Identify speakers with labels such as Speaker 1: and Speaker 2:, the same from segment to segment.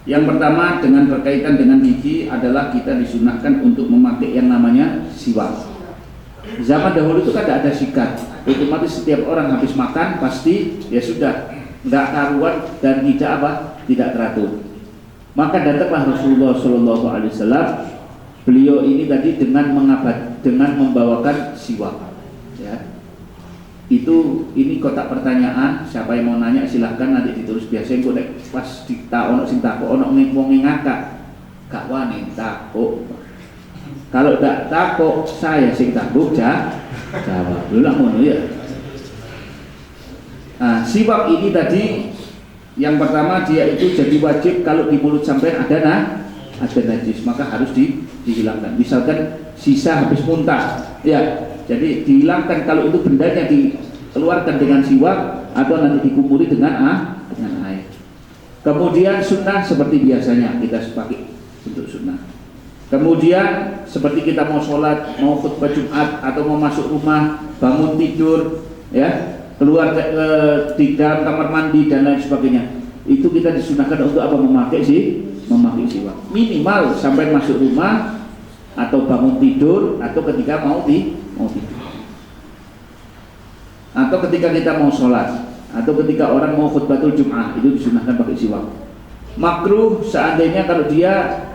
Speaker 1: Yang pertama dengan berkaitan dengan gigi adalah kita disunahkan untuk memakai yang namanya siwak. Zaman dahulu itu kan tidak ada sikat, otomatis setiap orang habis makan pasti ya sudah nggak karuan dan tidak teratur. Maka datanglah Rasulullah Shallallahu Alaihi Wasallam. Beliau ini tadi dengan membawakan siwak. Ya. Ini kotak pertanyaan, siapa yang mau nanya silahkan nanti ditulis. Biasanya kok pas ono sing takok ono wong ngakak gak wani takok. Kalau tidak takok saya sing takok jawab dulu lah ngono ya. Nah, siwak ini tadi yang pertama dia itu jadi wajib kalau di mulut sampai ada najis maka harus dihilangkan. Misalkan sisa habis muntah ya, jadi dihilangkan kalau itu bendanya dikeluarkan dengan siwak atau nanti dikumuli dengan air. Kemudian sunnah seperti biasanya kita pakai untuk sunnah. Kemudian seperti kita mau sholat, mau khutbah Jumat atau mau masuk rumah, bangun tidur, ya keluar di dalam kamar mandi dan lain sebagainya, itu kita disunahkan untuk apa? Memakai siwak. Minimal sampai masuk rumah atau bangun tidur atau ketika mau tidur. Atau ketika kita mau sholat atau ketika orang mau khutbatul Jum'ah itu disunahkan pakai siwak. Makruh seandainya kalau dia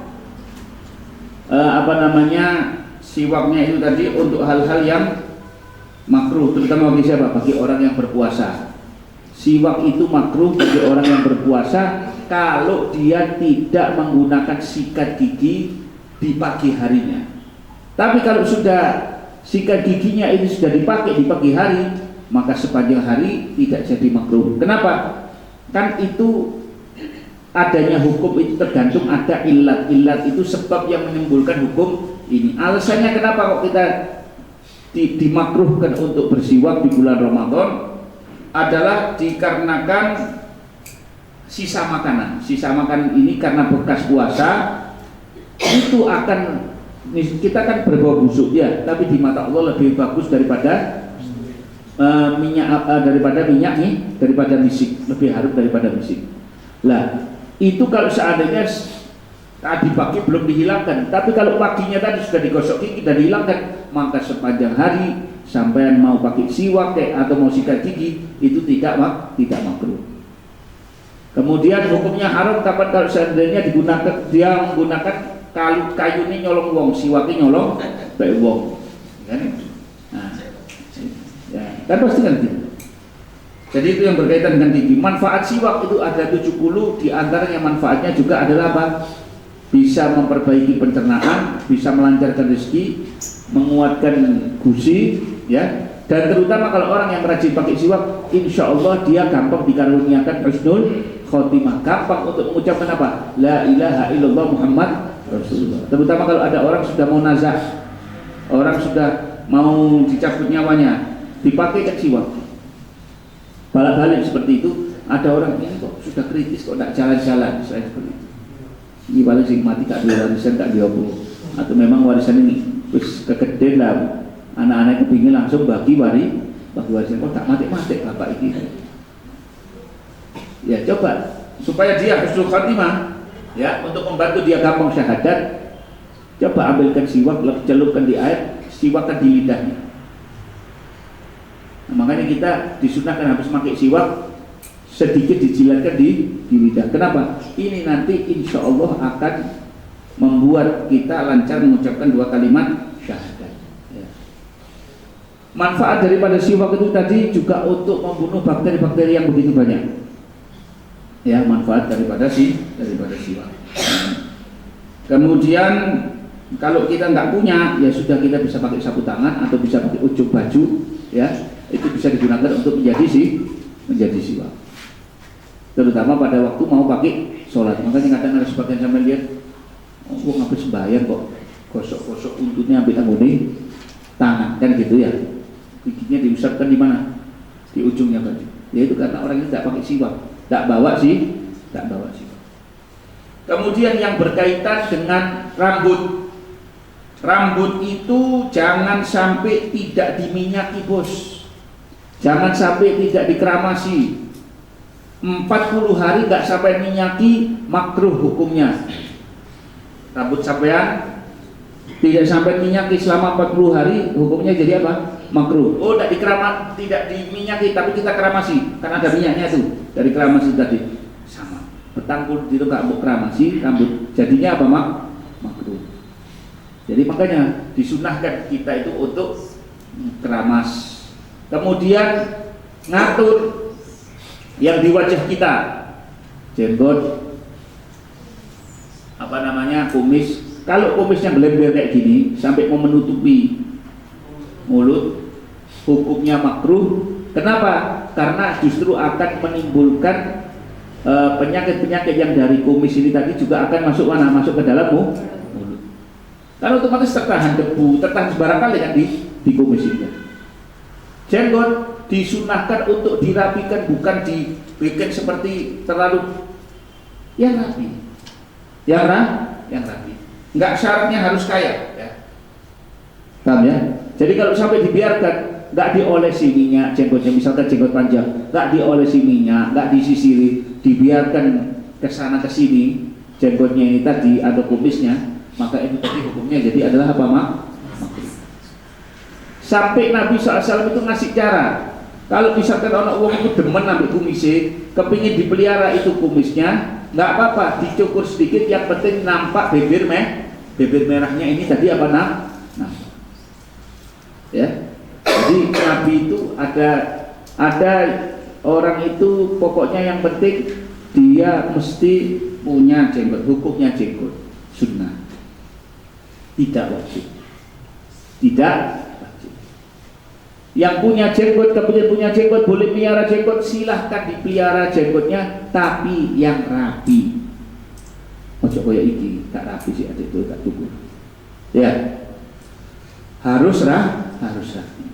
Speaker 1: siwaknya itu tadi untuk hal-hal yang makruh, terutama bagi siapa? Bagi orang yang berpuasa. Siwak itu makruh bagi orang yang berpuasa kalau dia tidak menggunakan sikat gigi di pagi harinya. Tapi kalau sudah sikat giginya itu sudah dipakai di pagi hari, maka sepanjang hari tidak jadi makruh. Kenapa? Kan itu adanya hukum itu tergantung ada ilat itu sebab yang menimbulkan hukum ini. Alasannya kenapa kok kita dimakruhkan untuk bersiwak di bulan Ramadan adalah dikarenakan sisa makanan ini karena bekas puasa itu akan, kita kan berbau busuk ya, tapi di mata Allah lebih bagus daripada daripada misik, lebih harum daripada misik. Lah itu kalau seandainya tadi pagi belum dihilangkan, tapi kalau paginya tadi sudah digosok gigi dan dihilangkan, maka sepanjang hari sampai mau pakai siwak atau mau sikat gigi itu tidak makruh. Kemudian hukumnya haram kapan? Kalau seandainya dia menggunakan kayu ini nyolong wong, siwaknya nyolong baik wong, kan? Nah, ya, kan pasti kan gitu. Jadi itu yang berkaitan dengan gigi. Manfaat siwak itu ada 70, di antaranya manfaatnya juga adalah apa? Bisa memperbaiki pencernaan, bisa melancarkan rezeki, menguatkan gusi, ya. Dan terutama kalau orang yang rajin pakai siwak, insya Allah dia gampang dikaruniakan husnul khotimah, gampang untuk mengucapkan apa? La ilaha illallah Muhammad Rasulullah. Terutama kalau ada orang sudah mau nazar, orang sudah mau dicabut nyawanya, dipakai kan siwak. Balik seperti itu, ada orang ini kok sudah kritis kok tidak jalan-jalan, saya seperti itu. Ini paling sing mati tak dua warisan tak diopo, atau memang warisan ini wis kegeden lah, anak-anak kepingin langsung bagi warisan, kok tak mati bapak ini. Ya coba supaya dia husnul khatimah, ya, untuk membantu dia gampang syahadat, coba ambilkan siwak, celupkan di air, siwakkan di lidahnya. Nah, makanya kita disunahkan habis pakai siwak sedikit dijilatkan di lidah. Kenapa? Ini nanti insya Allah akan membuat kita lancar mengucapkan 2 kalimat syahadat. Ya. Manfaat daripada siwak itu tadi juga untuk membunuh bakteri-bakteri yang begitu banyak. Ya, manfaat daripada siwak. Kemudian kalau kita nggak punya, ya sudah, kita bisa pakai sapu tangan atau bisa pakai ujung baju, ya. Itu bisa digunakan untuk menjadi siwak, terutama pada waktu mau pakai sholat. Makanya kadang ada sebagian sampai lihat, oh ngapit sembahyang kok gosok untutnya ambil anggone tangan, kan gitu ya, giginya diusapkan di mana? Di ujungnya baju. Ya itu karena orang ini tidak pakai siwak, tidak bawa siwak. Kemudian yang berkaitan dengan rambut itu jangan sampai tidak diminyaki, bos. Jangan sampai tidak dikeramasi. 40 hari nggak sampai minyaki, makruh hukumnya. Rambut sampean tidak sampai minyaki selama 40 hari, hukumnya jadi apa? Makruh. Oh, tidak diminyaki, tapi kita keramasi, karena ada minyaknya tuh dari keramasi tadi. Sama. Petang pun itu nggak mau keramasi rambut, jadinya apa makruh. Jadi makanya disunahkan kita itu untuk keramas. Kemudian ngatur yang di wajah kita, jenggot, kumis. Kalau kumisnya belember kayak gini sampai mau menutupi mulut, hukumnya makruh. Kenapa? Karena justru akan menimbulkan penyakit-penyakit yang dari kumis ini tadi juga akan masuk mana? Masuk ke dalam mulut. Kalau otomatis tertahan debu, tertahan sembarang kali kan di kumis ini. Jenggot disunahkan untuk dirapikan, bukan dibikin seperti terlalu yang rapi. Yang rapi. Enggak syaratnya harus kaya, ya. Paham ya? Jadi kalau sampai dibiarkan, enggak diolesi minyak jenggotnya, misalkan jenggot panjang, enggak diolesi minyak, enggak disisiri, dibiarkan ke sana ke sini jenggotnya ini tadi atau kumisnya, maka itu tadi hukumnya jadi adalah apa, sampai Nabi SAW itu ngasih cara. Kalau misalkan orang uang itu demen ambil kumisnya, kepingin dipelihara itu kumisnya, nggak apa-apa, dicukur sedikit, yang penting nampak bibir merahnya ini tadi apa ya. Jadi Nabi itu ada orang itu pokoknya yang penting dia mesti punya jenggot, hukumnya jenggot sunnah, tidak wajib. Yang punya jenggot, kemudian punya jenggot, boleh pelihara jenggot, silahkan dipelihara jenggotnya, tapi yang rapi. Ojo koyo iki, tak rapi sih ada itu tak tubuh. Ya, harus rapi.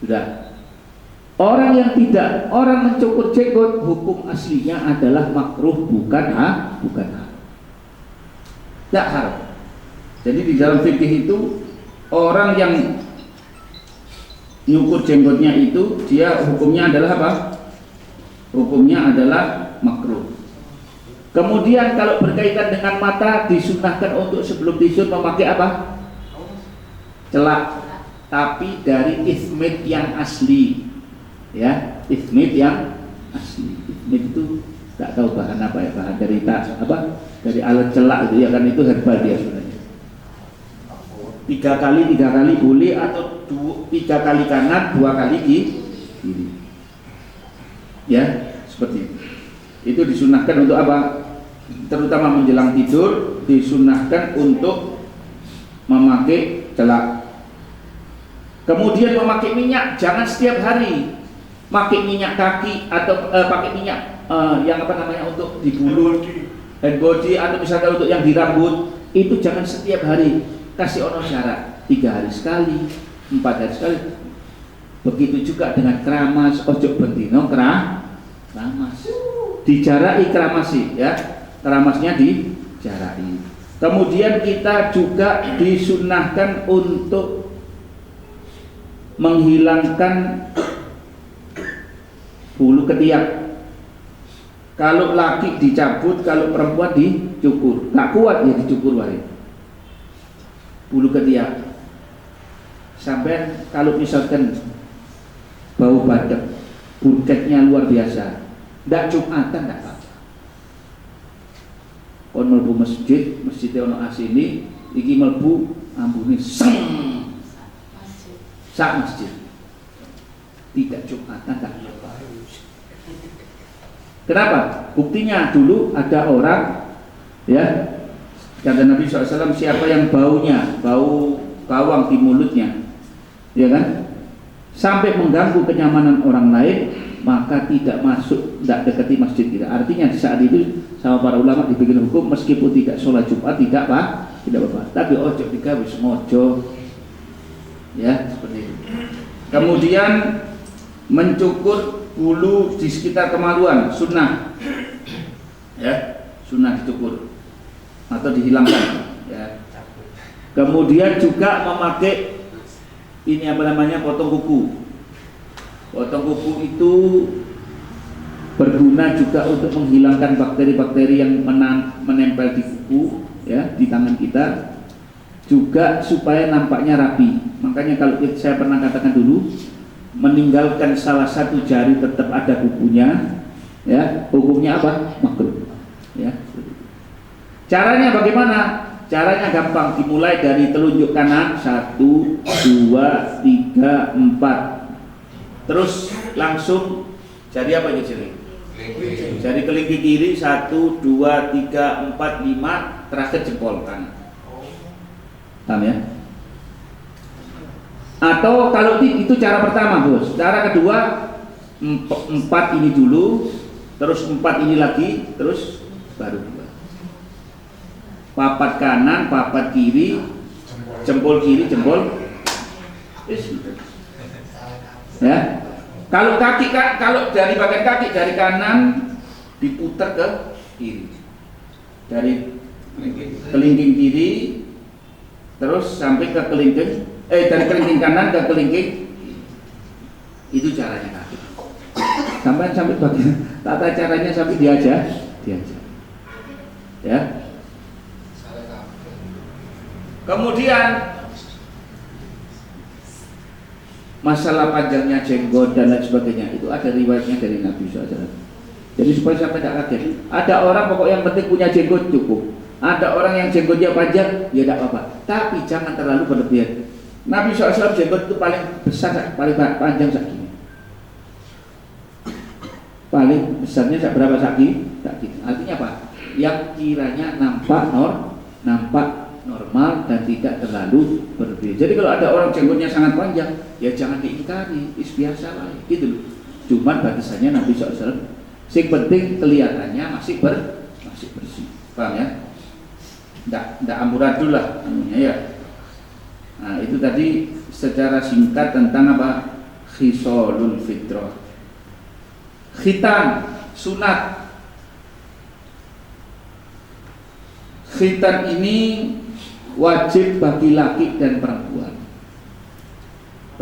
Speaker 1: Sudah. Orang mencukur jenggot, hukum aslinya adalah makruh, bukan haram. Tidak haram. Jadi di dalam fikih itu orang yang nyukur jenggotnya itu dia hukumnya adalah apa? Hukumnya adalah makruh. Kemudian kalau berkaitan dengan mata, disunahkan untuk sebelum tidur memakai apa? Celak, tapi dari ismit yang asli, ya, ismit yang asli. Ismit itu tak tahu bahan apa ya, bahan dari dari alat celak itu ya kan, itu herbal dia sebenarnya. 3 kali boleh, atau 3 kali kanan 2 kali kiri, ya, seperti itu. Itu disunahkan untuk apa? Terutama menjelang tidur disunahkan untuk memakai celak. Kemudian memakai minyak, jangan setiap hari pakai minyak kaki atau pakai minyak yang untuk di bulu, hand body, atau misalnya untuk yang di rambut, itu jangan setiap hari. Kasih ono syarat, 3 hari sekali, 4 hari sekali. Begitu juga dengan keramas, ojo bentino keramas. Dijarai keramasi, ya, keramasnya dijarai. Kemudian kita juga disunahkan untuk menghilangkan bulu ketiak. Kalau laki dicabut, kalau perempuan dicukur. Gak kuat ya dicukur wae. Bulu ketiak. Sampai kalau misalkan bau badak, budeknya luar biasa, ndak Jumatan ndak apa-apa. Kon mlebu masjid ono AC ini, iki mlebu ambune seng. Sak masjid. Tidak Jumatan ndak apa-apa. Kenapa? Buktinya dulu ada orang, ya, kata Nabi SAW, siapa yang bau bawang di mulutnya, ya kan, sampai mengganggu kenyamanan orang lain, maka tidak masuk, tidak dekati masjid kita. Artinya di saat itu sama para ulama dibikin hukum, meskipun tidak sholat Jumat tidak apa-apa, tapi ojo digawe sengaja, ya, seperti itu. Kemudian mencukur bulu di sekitar kemaluan, sunnah, ya, sunnah dicukur atau dihilangkan, ya. Kemudian juga memakai ini potong kuku. Potong kuku itu berguna juga untuk menghilangkan bakteri-bakteri yang menempel di kuku, ya, di tangan kita, juga supaya nampaknya rapi. Makanya kalau saya pernah katakan dulu, meninggalkan salah satu jari tetap ada kukunya, ya, hukumnya apa? Makruh, ya. Caranya bagaimana? Caranya gampang, dimulai dari telunjuk kanan 1, 2, 3, 4, terus langsung jari apa ini sini? Jari kelingking kiri 1, 2, 3, 4, 5, terakhir jempol kanan. Paham ya? Atau kalau itu cara pertama, bos. Cara kedua 4 ini dulu, terus 4 ini lagi, terus baru 2. Papat kanan, papat kiri, jempol kiri, jempol. Ya. Kalau kaki, kalau dari bagian kaki, dari kanan diputar ke kiri, dari kelingking kiri, terus sampai ke kelingking, dari kelingking kanan ke kelingking. Itu caranya kaki. Sampai bagian tata caranya sampai diajar. Ya. Kemudian masalah panjangnya jenggot dan lain sebagainya itu ada riwayatnya dari Nabi SAW. Jadi supaya sampai tidak kaget. Ada orang pokok yang penting punya jenggot cukup. Ada orang yang jenggotnya panjang, ya tidak apa-apa. Tapi jangan terlalu berlebihan. Nabi SAW jenggot itu paling besar, paling panjang segini. Paling besarnya berapa segini? Artinya apa? Yang kiranya nampak normal dan tidak terlalu berlebihan. Jadi kalau ada orang jenggotnya sangat panjang, ya jangan diingkari, biasa lah, gitu loh. Cuman batasannya Nabi SAW, yang penting kelihatannya masih bersih, paham ya? Tidak amburadul lah, ya. Nah itu tadi secara singkat tentang apa? Khisalul fitrah. Khitan, sunat. Khitan ini wajib bagi laki dan perempuan.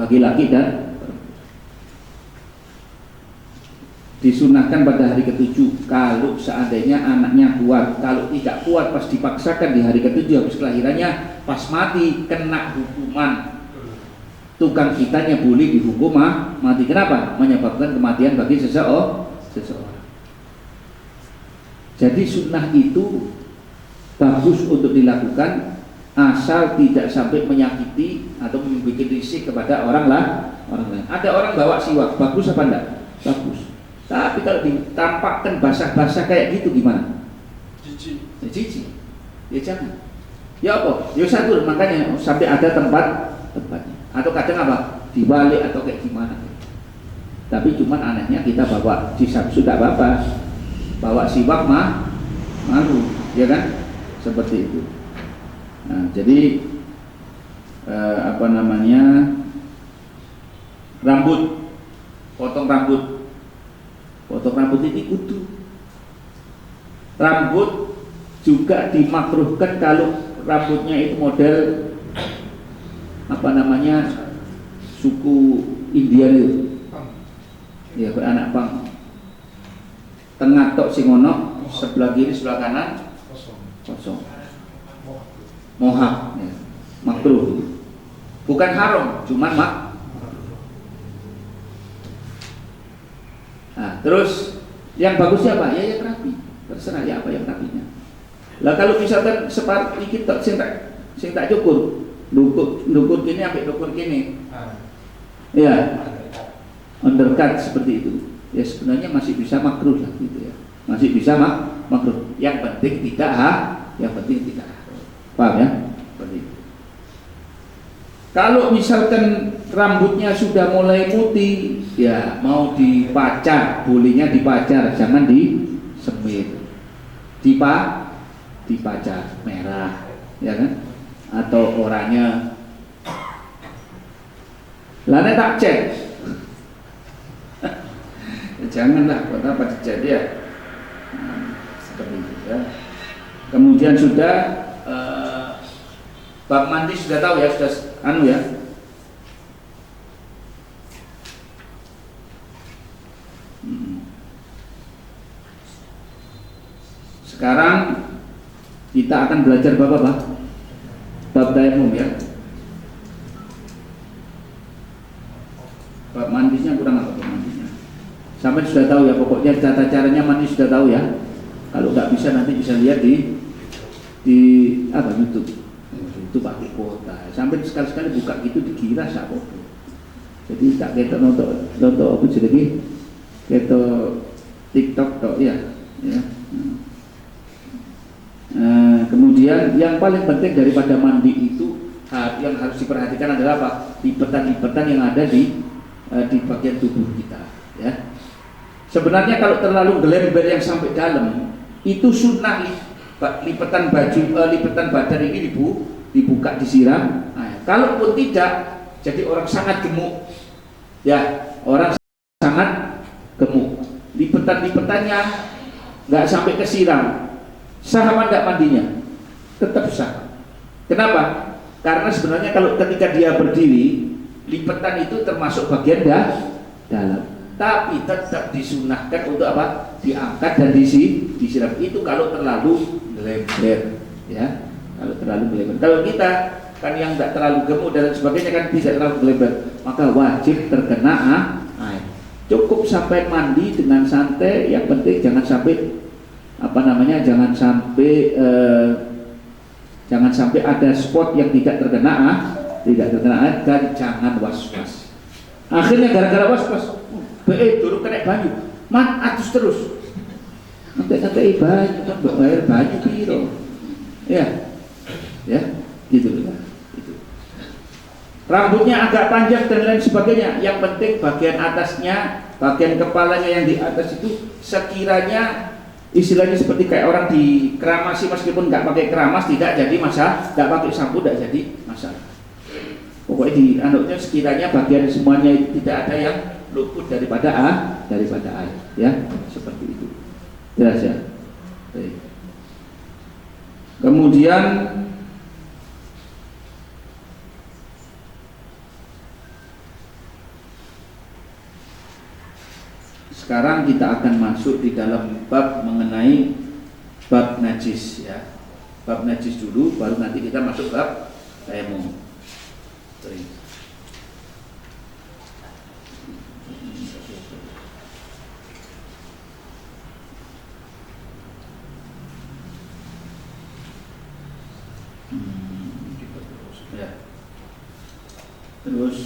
Speaker 1: Bagi laki dan perempuan. Disunahkan pada hari ke-7 kalau seandainya anaknya kuat. Kalau tidak kuat pas dipaksakan di hari ke-7 habis kelahirannya, pas mati kena hukuman. Tukang kitanya boleh dihukum mati. Kenapa? Menyebabkan kematian bagi seseorang. Jadi sunnah itu bagus untuk dilakukan asal tidak sampai menyakiti atau membuat risik kepada orang lain. Ada orang bawa siwak, bagus apa enggak? Bagus. Tapi kalau ditampakkan basah-basah kayak gitu gimana? Jijik. Ya jangan. Ya apa? Ya satu, makanya sampai ada tempatnya. Atau kadang apa? Dibalik atau kayak gimana. Tapi cuman anehnya kita bawa disabsu tidak apa-apa. Bawa siwak malu, ya kan? Seperti itu. Nah, jadi rambut, potong rambut ini kudu. Rambut juga dimakruhkan kalau rambutnya itu model suku India itu. Ya, beranak pang. Tengah tok sing ono, sebelah kiri sebelah kanan kosong. Mohak, ya. Makruh. Bukan haram, cuman Nah, terus yang bagusnya apa? Ya yang rapi. Terserah ya apa yang rapinya. Lah kalau misalkan seperti kita sing tak cukur, dukur gini sampai dukur gini. Ya. Undercut seperti itu. Ya sebenarnya masih bisa makruh lah gitu ya. Masih bisa makruh. Yang penting tidak paham ya? Seperti itu. Kalau misalkan rambutnya sudah mulai putih, ya mau dipacar, bolehnya dipacar, jangan disemir. Dipacar merah, ya kan? Atau oranye. Lalu tak cek. Janganlah, buat apa dicat ya? Seperti itu ya. Kemudian sudah bab mandi sudah tahu ya, sudah ya. Sekarang kita akan belajar bab apa? Bab tayamum ya. Bab mandinya kurang apa bab mandinya? Sampai sudah tahu ya, pokoknya tata caranya mandi sudah tahu ya. Kalau nggak bisa nanti bisa lihat di YouTube. Itu pakai kuota. Sampai sekali-sekali buka gitu dikira siapa. Jadi tak kita nonton apa jadi kita TikTok tok ya. Kemudian yang paling penting daripada mandi itu yang harus diperhatikan adalah apa? Lipetan-lipetan yang ada di bagian tubuh kita ya. Sebenarnya kalau terlalu gelember yang sampai dalam itu sunnah lipetan baju, lipetan badan ini dibuka disiram. Nah, kalaupun tidak, jadi orang sangat gemuk ya, orang sangat gemuk, lipetan-lipetannya nggak sampai kesiram, sah apa enggak mandinya? Tetap sah. Kenapa? Karena sebenarnya kalau ketika dia berdiri, lipetan itu termasuk bagian dalam, tapi tetap disunahkan untuk apa? Diangkat dan disiram. Itu kalau terlalu lebar, ya. Kalau terlalu lebar. Kalau kita kan yang tidak terlalu gemuk dan sebagainya kan tidak terlalu lebar, maka wajib terkena air. Cukup sampai mandi dengan santai. Yang penting jangan sampai jangan sampai ada spot yang tidak terkena air dan jangan was-was. Akhirnya gara-gara was-was, turun kena banyu, atus terus. Nanti banyu kan bayar banyu piro, ya, gitu lah. Itu. Rambutnya agak panjang dan lain sebagainya. Yang penting bagian atasnya, bagian kepalanya yang di atas itu sekiranya istilahnya seperti kayak orang dikeramasi, meskipun nggak pakai keramas tidak jadi masalah, nggak pakai sampo tidak jadi masalah. Pokoknya di anaknya sekiranya bagian semuanya itu tidak ada yang luput daripada air, ya, seperti itu. Jelas ya. Baik. Kemudian sekarang kita akan masuk di dalam bab mengenai bab najis ya. Bab najis dulu, baru nanti kita masuk bab tayamum. Terus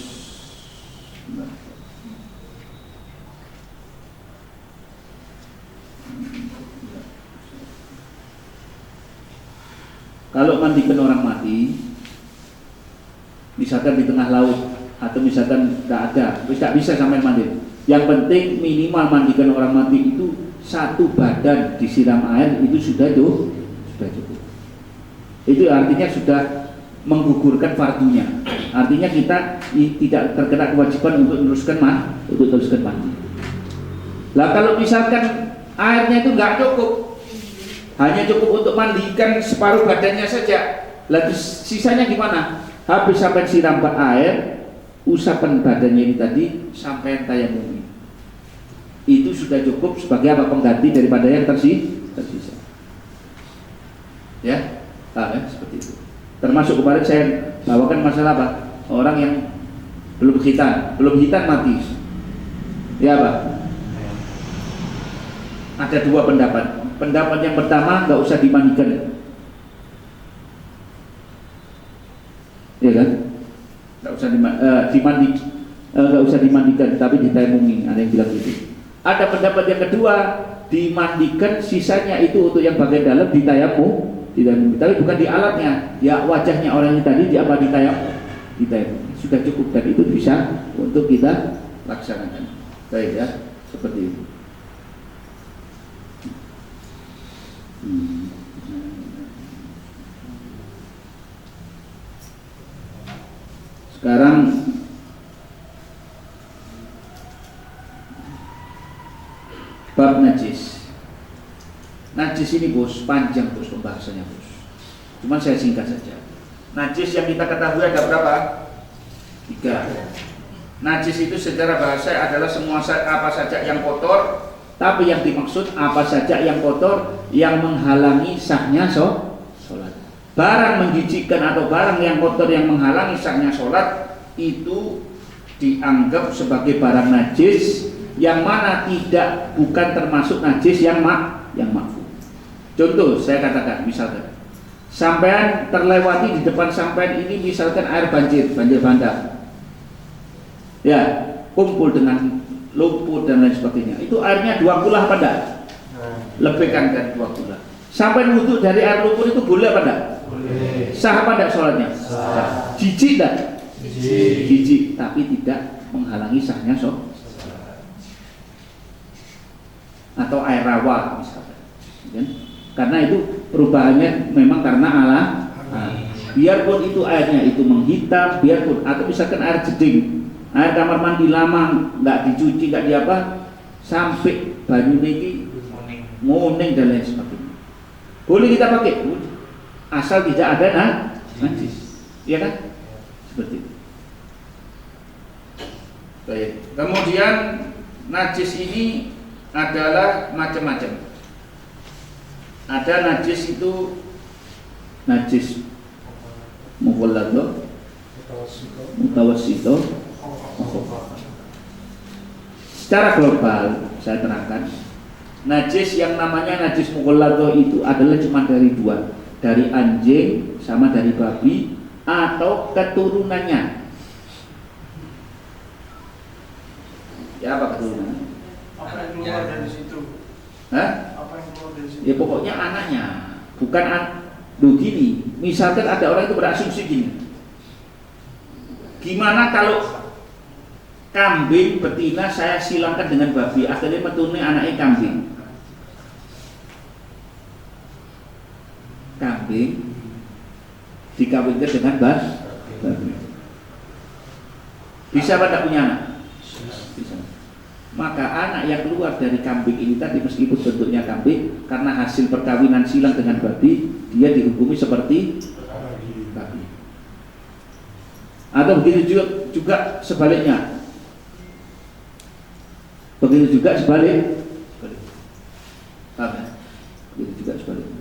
Speaker 1: kalau mandikan orang mati, misalkan di tengah laut atau misalkan tidak bisa sampai mandi. Yang penting minimal mandikan orang mati itu satu badan disiram air itu sudah cukup. Itu artinya sudah menggugurkan fardunya. Artinya kita tidak terkena kewajiban untuk teruskan mandi. Lah kalau misalkan airnya itu nggak cukup, hanya cukup untuk mandikan separuh badannya saja, lalu sisanya gimana? Habis sampai siram air, usapan badannya ini tadi sampai tayamum. Itu sudah cukup sebagai apa? Pengganti daripada yang tersisa. Ya, seperti itu. Termasuk kemarin saya bawakan masalah apa? Orang yang belum khitan mati. Ya Pak. Ada dua pendapat. Pendapat yang pertama nggak usah dimandikan. Ya kan? Nggak usah nggak usah dimandikan, tapi ditayamumi. Ada yang bilang gitu. Ada pendapat yang kedua, dimandikan, sisanya itu untuk yang bagian dalam ditayamum, tapi bukan di alatnya, ya wajahnya orang ini tadi ditayamum. Sudah cukup dan itu bisa untuk kita laksanakan. Baik ya, seperti itu. Sekarang bab najis. Najis ini bos, panjang bos pembahasannya bos. Cuman saya singkat saja. Najis yang kita ketahui ada berapa? 3. Najis itu secara bahasa adalah semua apa saja yang kotor Tapi yang dimaksud apa saja yang kotor yang menghalangi sahnya sholat. Barang menjijikkan atau barang yang kotor yang menghalangi sahnya sholat itu dianggap sebagai barang najis yang mana bukan termasuk najis yang makruh. Contoh saya katakan, misalkan sampean terlewati di depan sampean ini misalkan air banjir bandang, ya kumpul dengan lumpur dan lain sebagainya. Itu airnya 2 kula apa enggak? Lebihkan dari 2 kula. Sampai wudhu dari air lumpur itu boleh apa enggak? Boleh. Sah apa enggak sholatnya? Sah. Jijik enggak? Jijik, tapi tidak menghalangi sahnya sholat. Atau air rawa misalkan. Karena itu perubahannya memang karena Allah. Biarpun itu airnya itu menghitam, biarpun atau misalkan air jeding, air kamar mandi lama nggak dicuci, nggak diapa, sampai banyu ini nguning dan lain sebagainya, boleh kita pakai asal tidak ada najis, ya kan? Seperti itu. Baik. Kemudian najis ini adalah macam-macam. Ada najis itu najis mughalladzah, mutawassithah. Secara global saya terangkan, najis yang namanya najis mughalladzah itu adalah cuma dari 2, dari anjing sama dari babi atau keturunannya. Ya, apa keturunannya?
Speaker 2: Apa yang keluar dari situ?
Speaker 1: Hah?
Speaker 2: Apa yang keluar dari situ?
Speaker 1: Ya pokoknya anaknya, bukan gini. Misalkan ada orang itu berasumsi gini, gimana kalau kambing betina saya silangkan dengan babi, akhirnya metune anaknya kambing. Kambing dikawinkan dengan babi. Bisa apa tidak punya anak? Bisa. Maka anak yang keluar dari kambing ini tadi meskipun bentuknya kambing, karena hasil perkawinan silang dengan babi, dia dihukumi seperti babi. Atau begitu juga sebaliknya. Begitu juga sebalik. Begitu juga sebaliknya.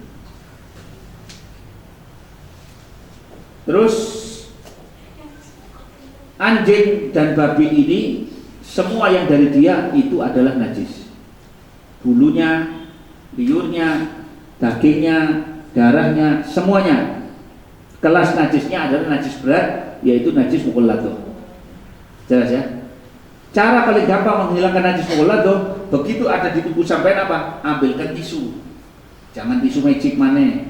Speaker 1: Terus anjing dan babi ini semua yang dari dia itu adalah najis. Bulunya, liurnya, dagingnya, darahnya, semuanya. Kelas najisnya adalah najis berat, yaitu najis mughalladzah. Jelas ya? Cara paling gampang menghilangkan najis mughalladzah, begitu ada di tubuh sampean apa? Ambilkan tisu. Jangan tisu magic mana.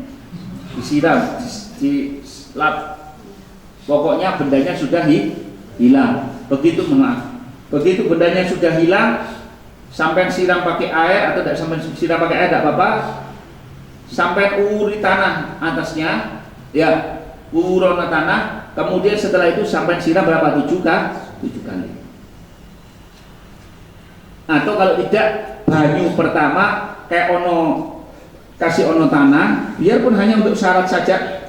Speaker 1: Disiram, dilap. Pokoknya bendanya sudah hilang. Begitu bendanya sudah hilang, sampai siram pakai air atau tidak sampai siram pakai air tidak apa-apa. Sampai uri tanah atasnya, ya, urona tanah. Kemudian setelah itu sampai siram berapa? 7 kali. Atau kalau tidak, banyu pertama kayak kasih tanah, biarpun hanya untuk syarat saja.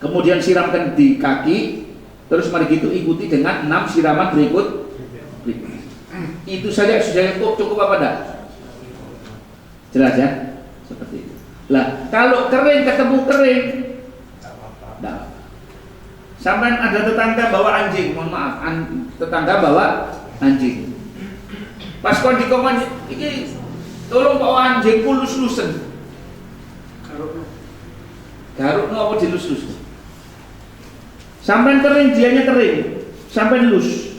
Speaker 1: Kemudian siramkan di kaki, terus mari gitu ikuti dengan 6 siraman berikut. Itu saja sudah cukup apa enggak? Jelas ya? Seperti itu. Lah, kalau kering ketemu kering, enggak. Sampai ada tetangga bawa anjing, mohon maaf, tetangga bawa anjing. Pas kon dikoman iki tolong bawa anjing lus-lusen. Garuk apa dilus-lus. Sampai kering, dianya kering, sampai lus.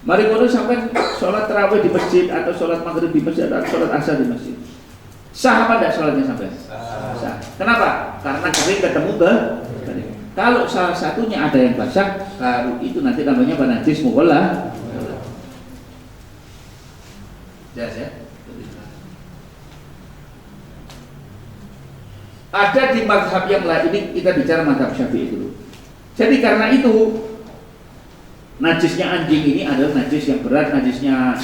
Speaker 1: Mari kono sampai sholat tarawih di masjid atau sholat maghrib di masjid atau sholat asar di masjid. Sah apa tidak sholatnya sampai? Sah. Kenapa? Karena kering ketemu kering. Kalau salah satunya ada yang basah, baru itu nanti namanya najis mughalladzah. Jelas ya? Ada di mazhab yang lain, ini kita bicara mazhab Syafi'i dulu. Jadi karena itu najisnya anjing ini adalah najis yang berat, najisnya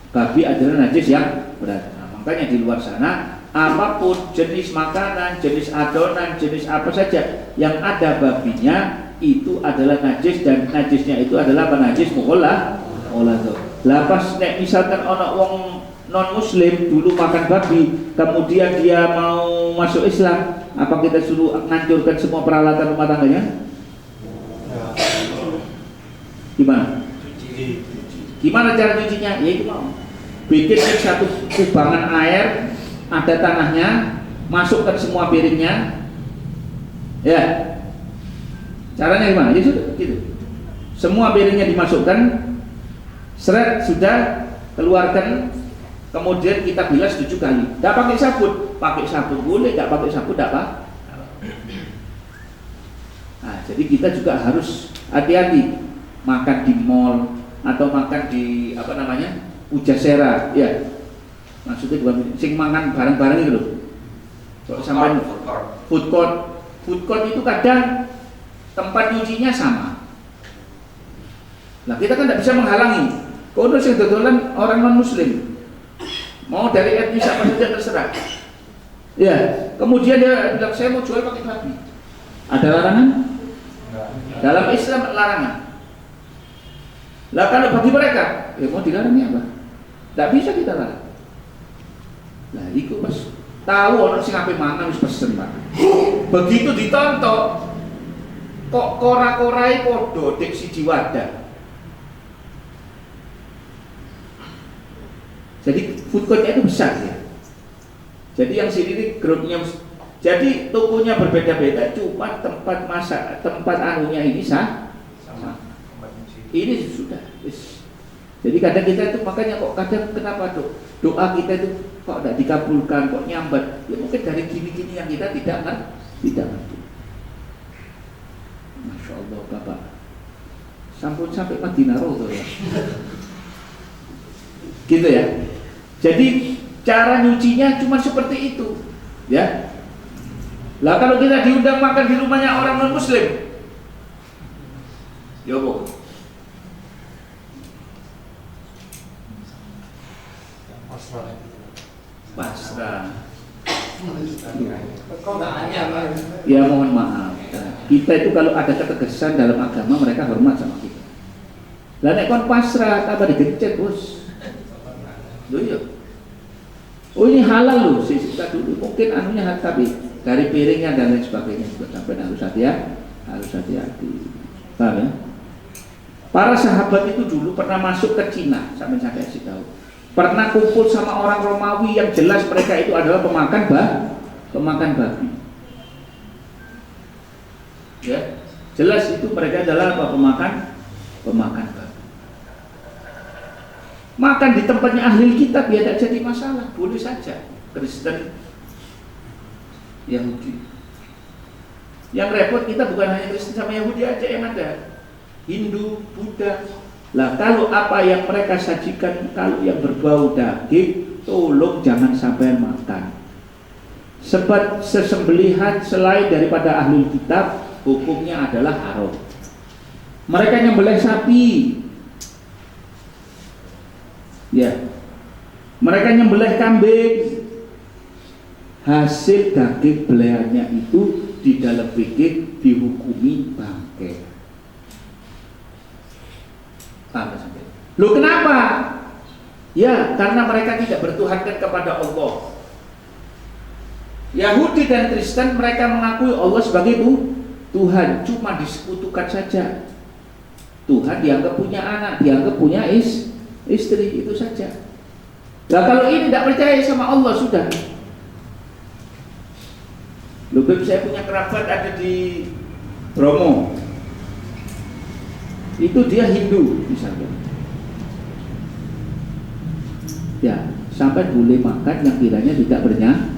Speaker 1: babi adalah najis yang berat. Nah, makanya di luar sana apapun jenis makanan, jenis adonan, jenis apa saja yang ada babinya itu adalah najis, dan najisnya itu adalah najis mughalladzah. Lah pas nek misalkan ana wong non muslim dulu makan babi, kemudian dia mau masuk Islam, apa kita suruh ngancurkan semua peralatan rumah tangganya? Gimana? Gimana cara cucinya? Ya itu mau bikin satu kubangan air, ada tanahnya, masukkan semua piringnya, ya. Caranya gimana? Ya sudah, gitu. Semua piringnya dimasukkan, seret sudah, keluarkan, kemudian kita bilas 7 kali. Tidak pakai sabun boleh, tidak pakai sabun tidak apa. Nah, jadi kita juga harus hati-hati makan di mall atau makan di apa namanya Pujasera, ya. Maksudnya bukan sing mangan bareng-bareng itu loh. Kalau sampai food court itu kadang tempat nyucinya sama. Nah kita kan tidak bisa menghalangi. Kalau sing dodolan orang non muslim, mau dari etnis apa saja terserah. Ya, kemudian dia bilang saya mau jual pakai babi. Ada larangan? Dalam Islam larangan. Lah kalau bagi mereka, ya mau dilarangnya apa? Tidak bisa kita larang. Nah, itu mas tahu orang sing ape mangan wis pesen, Pak. Begitu ditonton kok kora-korai podo dek siji wadah. Jadi food courtnya itu besar ya. Jadi yang sini grupnya, jadi tokonya berbeda-beda, cuma tempat masak, tempat anunya ini sama. Ini sudah. Jadi kadang kita itu makanya kok kadang kenapa doa kita itu kok tidak dikabulkan, kok nyambat? Ya mungkin dari gini-gini yang kita tidak ngerti. Masya Allah Bapak, sampai Madinah Rodo ya. Gitu ya. Jadi cara nyucinya cuma seperti itu, ya. Lah kalau kita diundang makan di rumahnya orang non muslim, ya Bu. Pasrah. Ya mohon maaf. Kita itu kalau ada ketegasan dalam agama mereka hormat sama kita. Lah nek kon pasrah tambah digencet, Bos. Loh iya. Oh ini halal loh, kita dulu mungkin anunya tapi dari piringnya dan lain sebagainya juga sampai harus hati-hati. Paham ya? Para sahabat itu dulu pernah masuk ke Cina, sampai saya kasih tahu. Pernah kumpul sama orang Romawi yang jelas mereka itu adalah pemakan babi. Ya, jelas itu mereka adalah apa? Pemakan babi. Makan di tempatnya ahli kitab ya tidak jadi masalah, boleh saja. Kristen, Yahudi. Yang repot kita bukan hanya Kristen sama Yahudi aja yang ada, Hindu, Buddha. Lah kalau apa yang mereka sajikan kalau yang berbau daging, tolong jangan sampai makan. Sebab sesembelihan selain daripada ahli kitab hukumnya adalah haram. Mereka nyembelih sapi. Ya, mereka nyembelih kambing, hasil daging belayannya itu di dalam fikih dihukumi bangkai. Loh kenapa? Ya, karena mereka tidak bertuhankan kepada Allah. Yahudi dan Kristen mereka mengakui Allah sebagai Tuhan, cuma disekutukan saja. Tuhan dianggap punya anak, dianggap punya istri, itu saja. Nah kalau ini tidak percaya sama Allah sudah. Lebih saya punya kerabat ada di Bromo. Itu dia Hindu misalnya. Ya, sampai boleh makan yang kiranya tidak bernyala.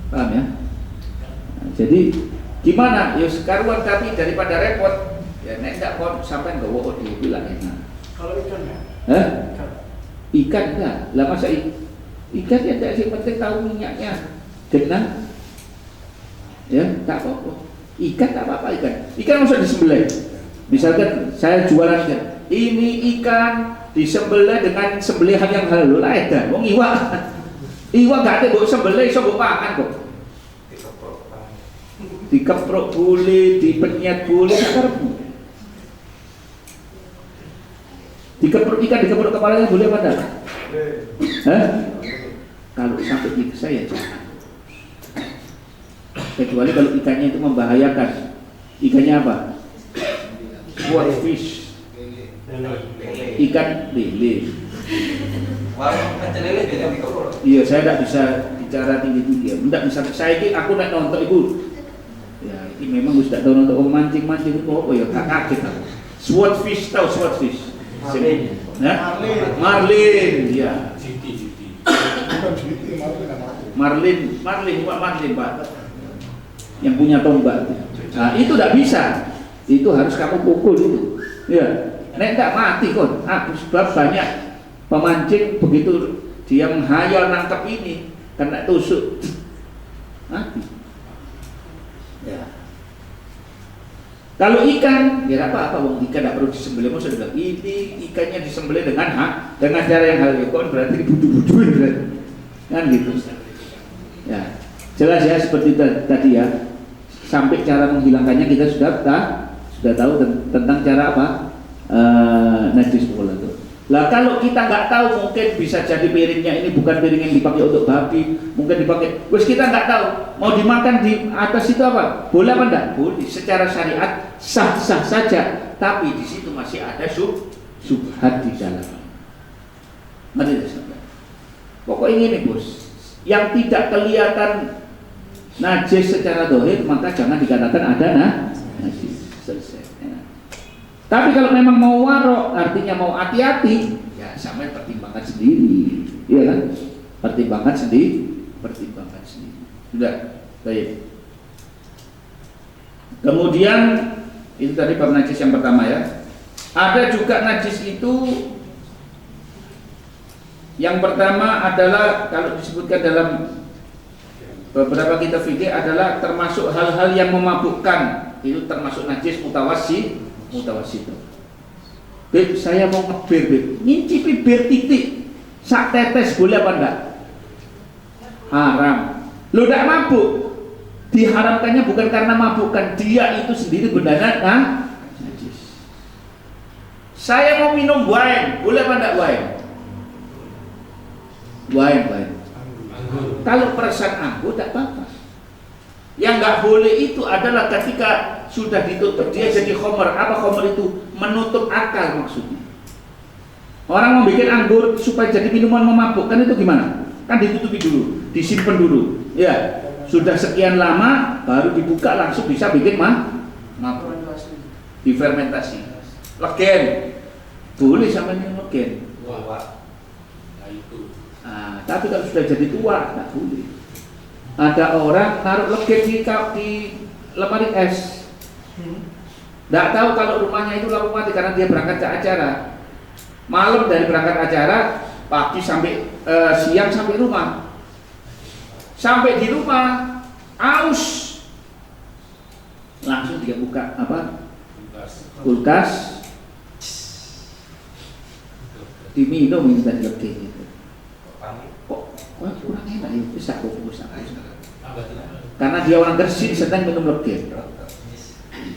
Speaker 1: Paham ya? Nah, jadi gimana? Ya sekarang tapi daripada repot. Ya nek ndak kon sampean gowo dibilang enak.
Speaker 2: Kalau ikan ya?
Speaker 1: Ikan enggak. Lah masa ikan ya tidak sih penting tahu minyaknya. Genang. Ya, tak apa-apa. Ikan tak apa-apa ikan. Ikan maksud disembelih. Misalkan saya jualan ikan. Ini ikan disembelih dengan sembelihan yang halal lah edan. Wong iwak. Iwak gak ada mbok sembelih iso mbok pangan kok. Dikeprok boleh, dipenyet boleh, karepmu. Ikan dikepuk kepalanya boleh apa enggak?
Speaker 2: Boleh.
Speaker 1: Hah? Kalau sampai di saya jangan. Kecuali kalau ikannya itu membahayakan. Ikannya apa? Swordfish. Ikan lele.
Speaker 3: Warung pecel lele beda di kapur.
Speaker 1: Iya, saya tidak bisa bicara tinggi-tinggi. Tidak bisa. Saya ini aku nak nonton itu. Ya, ini memang sudah tahu nonton mancing-mancing itu apa ya? Kaget aku. Swordfish, tahu swordfish?
Speaker 2: Marlin.
Speaker 1: Nah? Marlin, ya. Marlin Pak. Yang punya tombak. Nah, itu tidak bisa. Itu harus kamu pukul itu. Ya. Nek tidak mati kon. Sebab banyak pemancing begitu dia menghayal nangkap ini kena tusuk mati. Ya. Kalau ikan, ya apa-apa, wong ikan tidak perlu disembelih. Maksudnya ini ikannya disembelih dengan cara yang halal. Kok berarti dibudu-buduin berarti. Kan gitu. Ya, jelas ya seperti tadi ya. Sampai cara menghilangkannya kita sudah tahu tentang cara apa najis bola itu. Lah kalau kita nggak tahu, mungkin bisa jadi piringnya ini bukan piring yang dipakai untuk babi, mungkin dipakai. Terus kita nggak tahu mau dimakan di atas itu apa? Boleh apa enggak? Boleh. Secara syariat sah-sah saja, tapi di situ masih ada subhat di dalam. Mari kita. Pokoknya ini bos, yang tidak kelihatan najis secara dohir maka jangan dikatakan ada najis. Selesai. Ya. Tapi kalau memang mau warok, artinya mau hati-hati, ya sama pertimbangan sendiri, iya kan? Pertimbangan sendiri. Sudah, baik. Kemudian itu tadi bab najis yang pertama ya. Ada juga najis itu. Yang pertama adalah kalau disebutkan dalam beberapa kitab fikih adalah termasuk hal-hal yang memabukkan, itu termasuk najis mutawassit. Beb, saya mau ngebir, beb, ngincipi bir titik, sak tetes boleh apa enggak? Haram. Lo tidak mabuk, diharamkannya bukan karena mabukkan, dia itu sendiri benar-benar najis. Saya mau minum wine, boleh apa enggak wine? Wine. Kalau perasaan anggur tidak apa-apa. Yang nggak boleh itu adalah ketika sudah ditutup dia jadi khomer. Apa khomer itu? Menutup akal maksudnya. Orang mau bikin anggur supaya jadi minuman memabukkan itu gimana? Kan ditutupi dulu, disimpan dulu. Ya, sudah sekian lama baru dibuka langsung bisa bikin mabuk. Difermentasi. Legen. Boleh sama yang legen. Tapi kalau sudah jadi tua, tidak boleh. Ada orang naruh legen di lemari es. Tidak tahu kalau rumahnya itu lampu mati karena dia berangkat ke acara. Malam dari berangkat acara, pagi sampai siang sampai rumah. Sampai di rumah, aus. Langsung dia buka apa? Kulkas. Diminum ini tadi legen itu. Kok kurang enak ya, bisa kok. Karena dia orang Gresik sedang minum legen.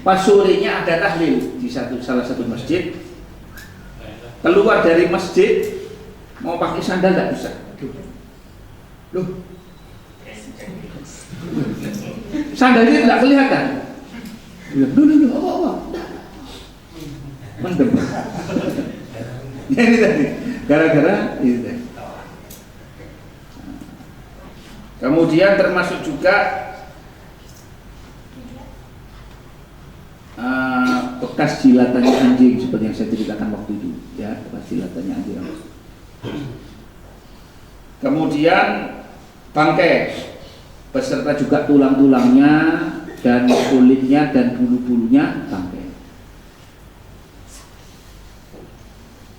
Speaker 1: Pas sorenya ada tahlil di salah satu masjid. Keluar dari masjid mau pakai sandal tidak bisa. Loh, sandalnya tidak kelihatan. Loh, apa? Mendem. Ini tadi gara-gara itu tadi. Kemudian termasuk juga bekas jilatannya anjing seperti yang saya ceritakan waktu itu, ya, bekas jilatannya anjing. Kemudian bangkai beserta juga tulang-tulangnya dan kulitnya dan bulu-bulunya bangkai.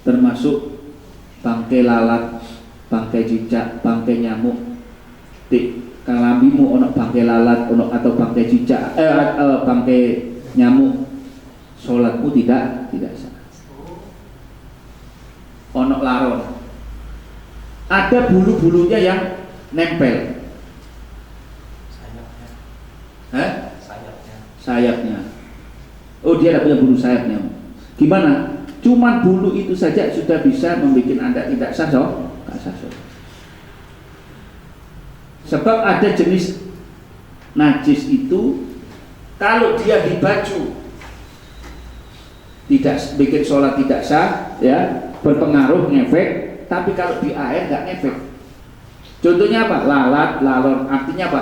Speaker 1: Termasuk bangkai lalat, bangkai cicak, bangkai nyamuk. Di kalambimu ono bangkai lalat ono atau bangkai cicak bangkai nyamuk, sholatmu tidak sah. Ono laron, ada bulu-bulunya yang nempel. Sayapnya. Oh, dia tidak punya bulu sayapnya. Gimana? cuman bulu itu saja sudah bisa membuat Anda tidak sah, nggak sah. Sebab ada jenis najis itu kalau dia di baju tidak bikin sholat tidak sah, ya, berpengaruh, ngefek. Tapi kalau di air nggak ngefek. Contohnya apa? Lalat, lalon. Artinya apa?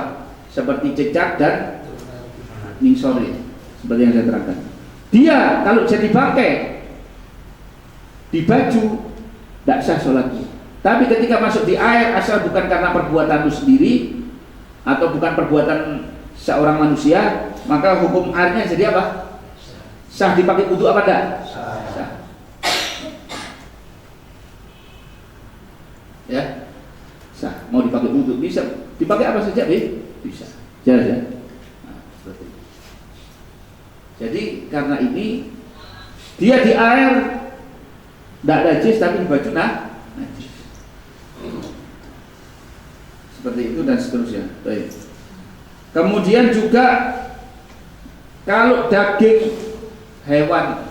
Speaker 1: Seperti cecak dan ningsori, seperti yang saya terangkan. Dia kalau jadi bangkai di baju tidak sah sholatnya. Tapi ketika masuk di air, asal bukan karena perbuatanmu sendiri atau bukan perbuatan seorang manusia, maka hukum airnya jadi apa? Sah dipakai wudhu apa enggak? Sah. Ya, sah. Mau dipakai wudhu bisa, dipakai apa saja bisa. Jelas ya. Nah, seperti itu. Jadi karena ini dia di air tidak najis tapi di baju najis. Seperti itu dan seterusnya. Baik. Kemudian juga kalau daging hewan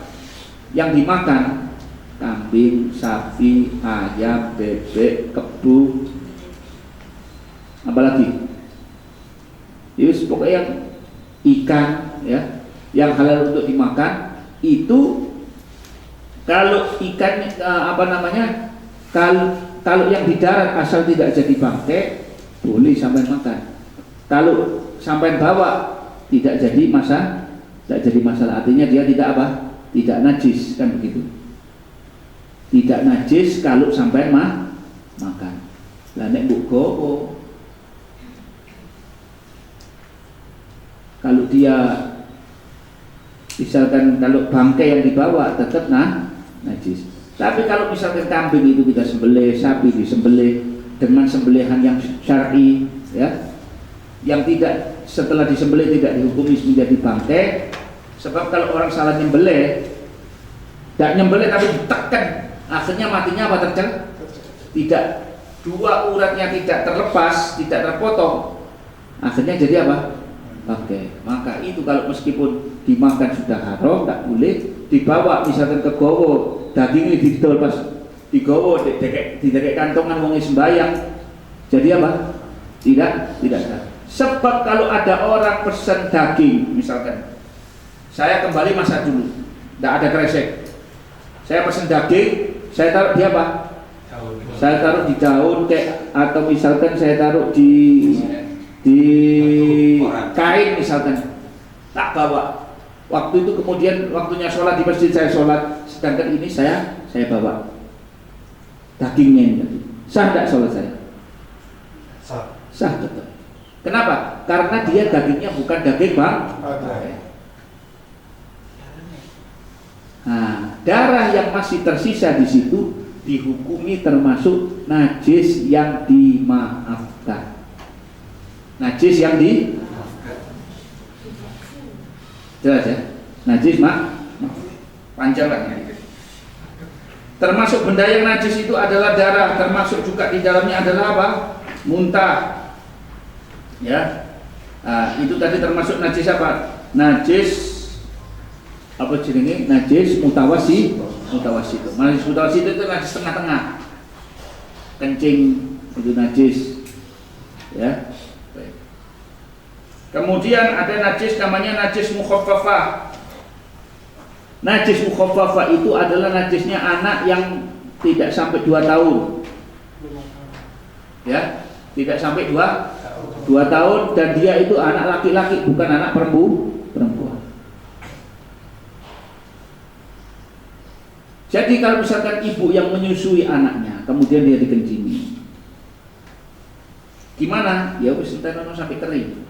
Speaker 1: yang dimakan, kambing, sapi, ayam, bebek, kebu, apalagi, itu pokoknya yang ikan, ya, yang halal untuk dimakan, itu kalau ikan kalau yang di darat asal tidak jadi bangkai, boleh sampai makan. Kalau sampai bawa tidak jadi masalah. Artinya dia tidak apa? Tidak najis, kan begitu. Tidak najis kalau sampai makan. Lah nek mbok gowo, kalau dia misalkan kalau bangkai yang dibawa tetap najis. Tapi kalau misalkan kambing itu kita sembelih, sapi disembelih dengan sembelihan yang syar'i, ya, yang tidak setelah disembelih tidak dihukumi menjadi bangkai. Sebab kalau orang salah nyembelih, tidak nyembelih tapi ditekan, akhirnya matinya apa? Tidak, dua uratnya tidak terlepas, tidak terpotong, akhirnya jadi apa? Oke, maka itu kalau meskipun dimakan sudah haram, tak boleh dibawa misalkan ke gowo, dagingnya didol pas digowo, didekek kantongan wong sembayang, jadi apa? Tidak sah. Sebab kalau ada orang pesen daging, misalkan saya kembali masak dulu, tidak ada kresek, saya pesen daging, saya taruh di apa? Saya taruh di daun kayak, atau misalkan saya taruh di kain misalkan, tak bawa. Waktu itu kemudian waktunya sholat di masjid saya sholat, sedangkan ini saya bawa dagingnya ini. Sah tidak sholat saya? Sah tetap. Kenapa? Karena dia dagingnya bukan daging bangkai. Nah, darah yang masih tersisa di situ dihukumi termasuk najis yang dimaafkan. Najis yang jelas ya, najis panjang lah. Termasuk benda yang najis itu adalah darah, termasuk juga di dalamnya adalah apa? Muntah. Ya, itu tadi termasuk najis apa? Najis apa jenenge? Najis mutawasit. Najis mutawasit itu najis tengah-tengah. Kencing itu najis. Ya. Kemudian ada najis namanya najis mukhaffafah. Najis mukhaffafah itu adalah najisnya anak yang tidak sampai 2 tahun. Ya, tidak sampai 2 tahun dan dia itu anak laki-laki bukan anak perempuan. Jadi kalau misalkan ibu yang menyusui anaknya kemudian dia dikencingi, gimana? Ya wis entar sampai kering.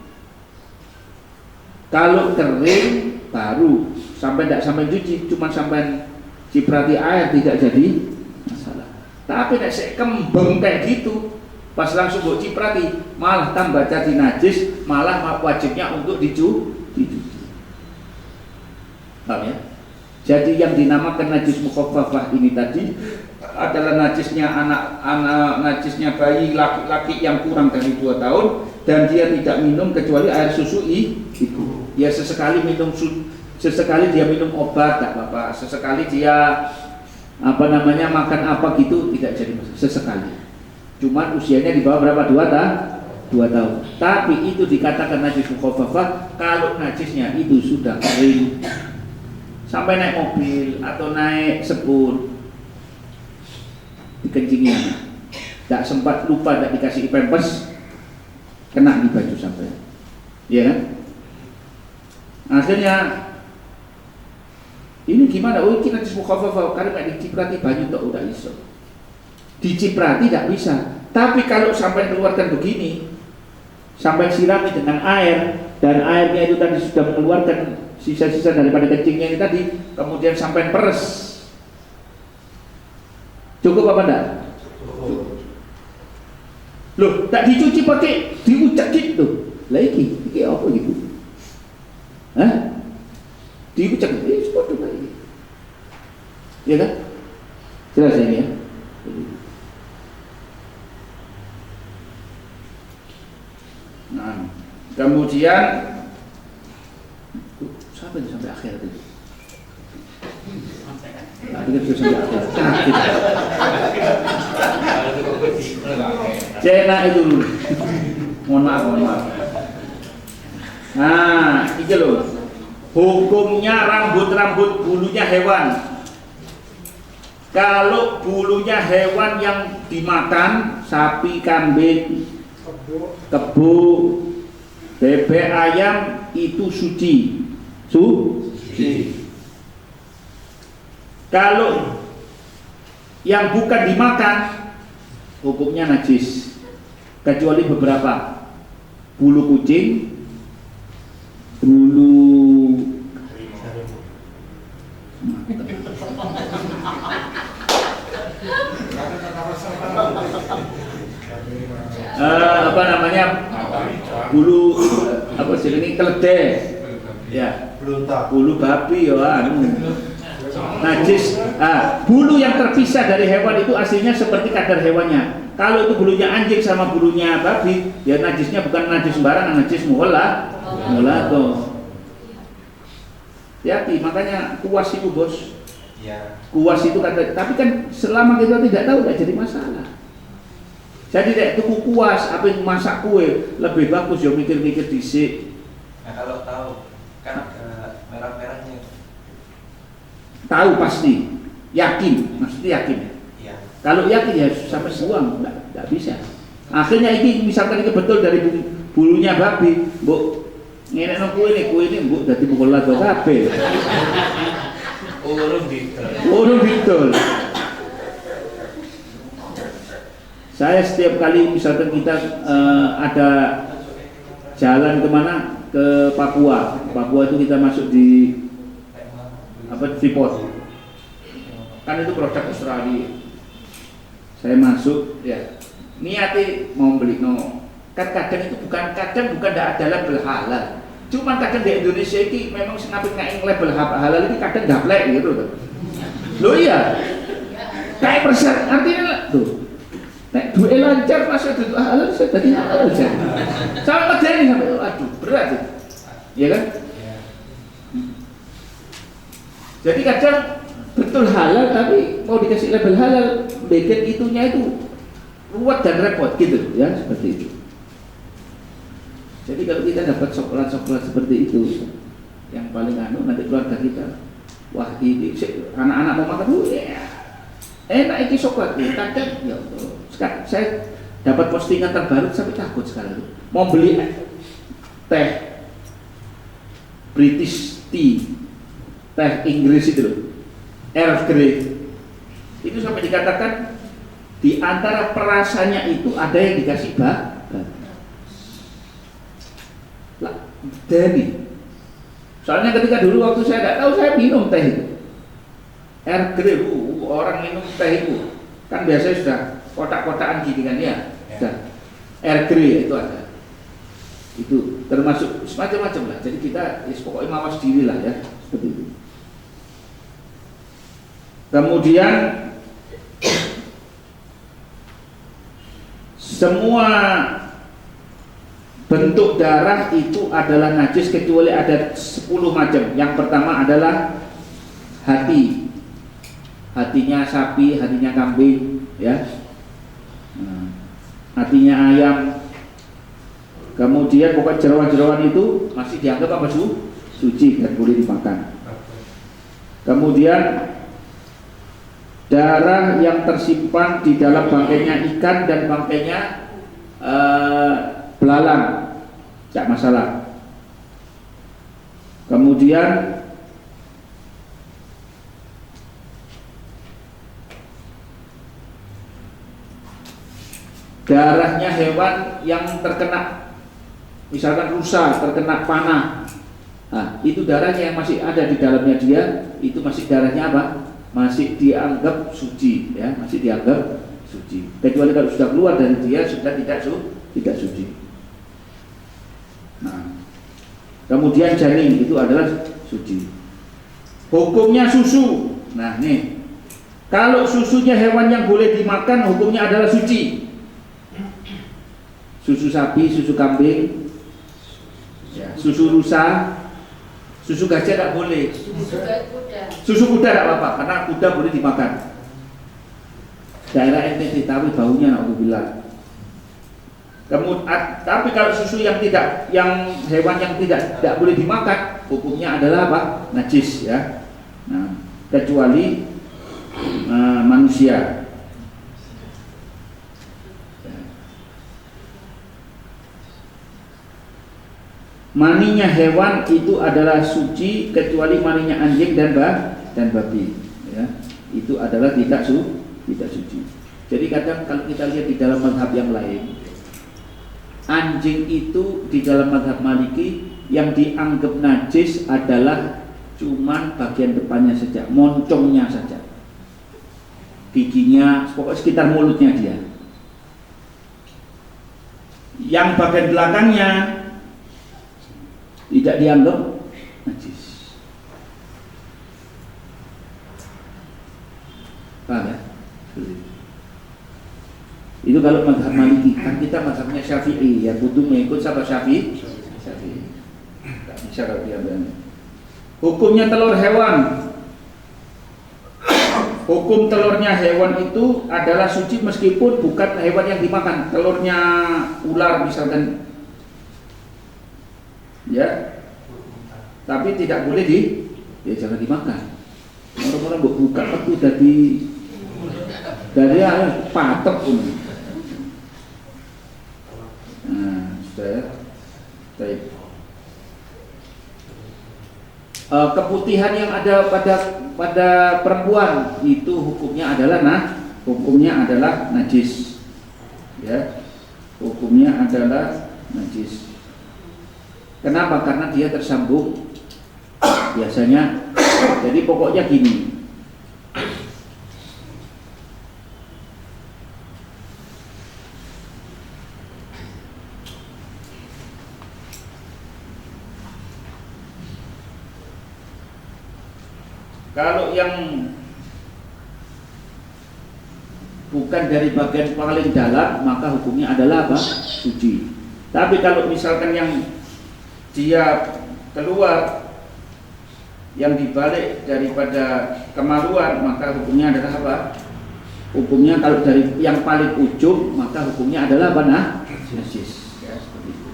Speaker 1: Kalau kering baru sampai tidak sampai cuci, cuma sampai ciprati air tidak jadi masalah. Tapi nek sik kembang kayak gitu, pas langsung buat ciprati malah tambah jadi najis, malah wajibnya untuk dicuci. Paham ya? Jadi yang dinamakan najis mukhaffafah ini tadi adalah najisnya anak najisnya bayi laki-laki yang kurang dari 2 tahun dan dia tidak minum kecuali air susu ibu. Ya sesekali dia minum obat tak apa-apa, sesekali dia makan apa gitu tidak jadi masalah sesekali. Cuman usianya di bawah berapa? 2 tahun. Tapi itu dikatakan najis mukhaffafah kalau najisnya itu sudah kering sampai naik mobil atau naik sepur dikencingi anak. Tidak sempat lupa tidak dikasih pampers kena di baju sampai. Ya kan? Akhirnya ini gimana? Oh ini najis mukhaffafah karena nggak diciprati banyu tak udah iso. Diciprati tidak bisa. Tapi kalau sampai keluarkan begini, sampai sirami dengan air dan airnya itu tadi sudah mengeluarkan sisa-sisa daripada kencingnya ini tadi, kemudian sampai peres, cukup apa enggak? Loh, tak dicuci pakai diucap gitu. Lah iki apa gitu? Hah? Diucap seperti ini. Ya kan? Jelas ini ya. Nah, kemudian sampai akhir itu. Tadi kan sudah sampai akhir. Cina itu dulu. Mohon maaf. Nah, ini loh. Hukumnya rambut-rambut bulunya hewan. Kalau bulunya hewan yang dimakan, sapi, kambing, kebo, bebek, ayam itu suci. Kalau yang bukan dimakan, hukumnya najis. Kecuali beberapa. Bulu kucing, bulu bulu apa sih ini, keledai ya, bulu babi ya najis. Bulu yang terpisah dari hewan itu aslinya seperti kadar hewannya. Kalau itu bulunya anjing sama bulunya babi, ya najisnya bukan najis sembarangan, najis mughalladzah. Hati, makanya kuas itu bos.
Speaker 3: Ya.
Speaker 1: Kuas itu kata, tapi kan selama kita tidak tahu tidak jadi masalah. Jadi tidak tuku kuas, apa yang masak kue lebih bagus ya mikir-mikir dhisik.
Speaker 3: Nah kalau tahu kan merah-merahnya.
Speaker 1: Tahu pasti, yakin, maksudnya yakin.
Speaker 3: Iya.
Speaker 1: Kalau yakin ya sampai suang, tidak bisa. Akhirnya ini misalkan ini betul dari bulunya babi, bu. Ngenek no kue ini mbok dadi mughalladzah kabeh. Urung didol. Saya setiap kali misalkan kita ada jalan kemana ke Papua itu kita masuk di Freeport. Kan itu produk Australia. Saya masuk ya. Niati mau beli kan kadang tidak ada label halal. Cuman kadang di Indonesia ini memang sengaja ngaing label halal ini kadang gaplek gitu loh. Loh iya. Kayak persen artinya tuh. Nek duwe lancar masa duwe halal saya tadi halal aja. Sama medeni sampai aduh berat itu. Iya kan? Jadi kadang betul halal tapi mau dikasih label halal, bikin itunya itu ruwet dan repot gitu ya, seperti itu. Jadi kalau kita dapat coklat seperti itu, yang paling nanti keluarga kita, wah ini anak-anak mau makan, ya enak ini coklat, kadang ya Allah. Sekarang saya dapat postingan terbaru sampai takut sekarang mau beli teh British tea, teh Inggris itu loh, Earl Grey, itu sampai dikatakan di antara perasanya itu ada yang dikasih Dani. Soalnya ketika dulu waktu saya tidak tahu saya minum teh itu Earl Grey, orang minum teh itu kan biasanya sudah kotak-kotakan gini kan ya, sudah Earl Grey itu ada, itu termasuk semacam-macam lah. Jadi kita pokoknya mawas diri lah ya, seperti itu. Kemudian semua bentuk darah itu adalah najis kecuali ada 10 macam. Yang pertama adalah hati. hatinya sapi, hatinya kambing, ya, nah, hatinya ayam. Kemudian pokoknya jeroan-jeroan itu masih dianggap apa suci dan boleh dimakan. Kemudian darah yang tersimpan di dalam bangkainya ikan dan bangkainya belalang, tidak masalah. Kemudian darahnya hewan yang terkena, misalkan rusa terkena panah, nah, itu darahnya yang masih ada di dalamnya dia, itu masih darahnya apa? Masih dianggap suci, ya, masih dianggap suci. Kecuali kalau sudah keluar dari dia sudah tidak suci. Nah, kemudian janin itu adalah suci. Hukumnya susu. Nah, nih, kalau susunya hewan yang boleh dimakan, hukumnya adalah suci. Susu sapi, susu kambing, ya, susu rusa, susu gajah tidak boleh. Susu kuda tidak apa-apa, karena kuda boleh dimakan. Daerah NTT tapi baunya naudzubillah. Kemudian, tapi kalau susu yang tidak, yang hewan yang tidak boleh dimakan, hukumnya adalah apa? Najis, ya. Nah, kecuali manusia. Maninya hewan itu adalah suci kecuali maninya anjing dan babi, ya. Itu adalah tidak suci. Jadi kadang kalau kita lihat di dalam mazhab yang lain, anjing itu di dalam mazhab Maliki yang dianggap najis adalah cuman bagian depannya saja, moncongnya saja, giginya, pokoknya sekitar mulutnya dia. Yang bagian belakangnya tidak dianggap najis. Paham ya? Itu kalau mazhab Maliki. Kan kita mazhabnya Syafi'i, ya, butuh mengikut siapa? Syafi'i. Tak bisa kalau dia berani. Hukumnya telur hewan. Hukum telurnya hewan itu adalah suci meskipun bukan hewan yang dimakan. Telurnya ular misalkan, ya, tapi tidak boleh ya jangan dimakan. Orang-orang buka itu dari patok pun. Nah, sudah ya. Baik. Keputihan yang ada pada perempuan itu hukumnya adalah najis. Ya. Hukumnya adalah najis. Kenapa? Karena dia tersambung biasanya. Jadi pokoknya gini. Kalau yang bukan dari bagian paling dalam, maka hukumnya adalah apa? Suci. Tapi kalau misalkan yang dia keluar yang dibalik daripada kemaluan, maka hukumnya adalah apa? Hukumnya kalau dari yang paling ujung, maka hukumnya adalah apa? Najis. Ya, seperti itu.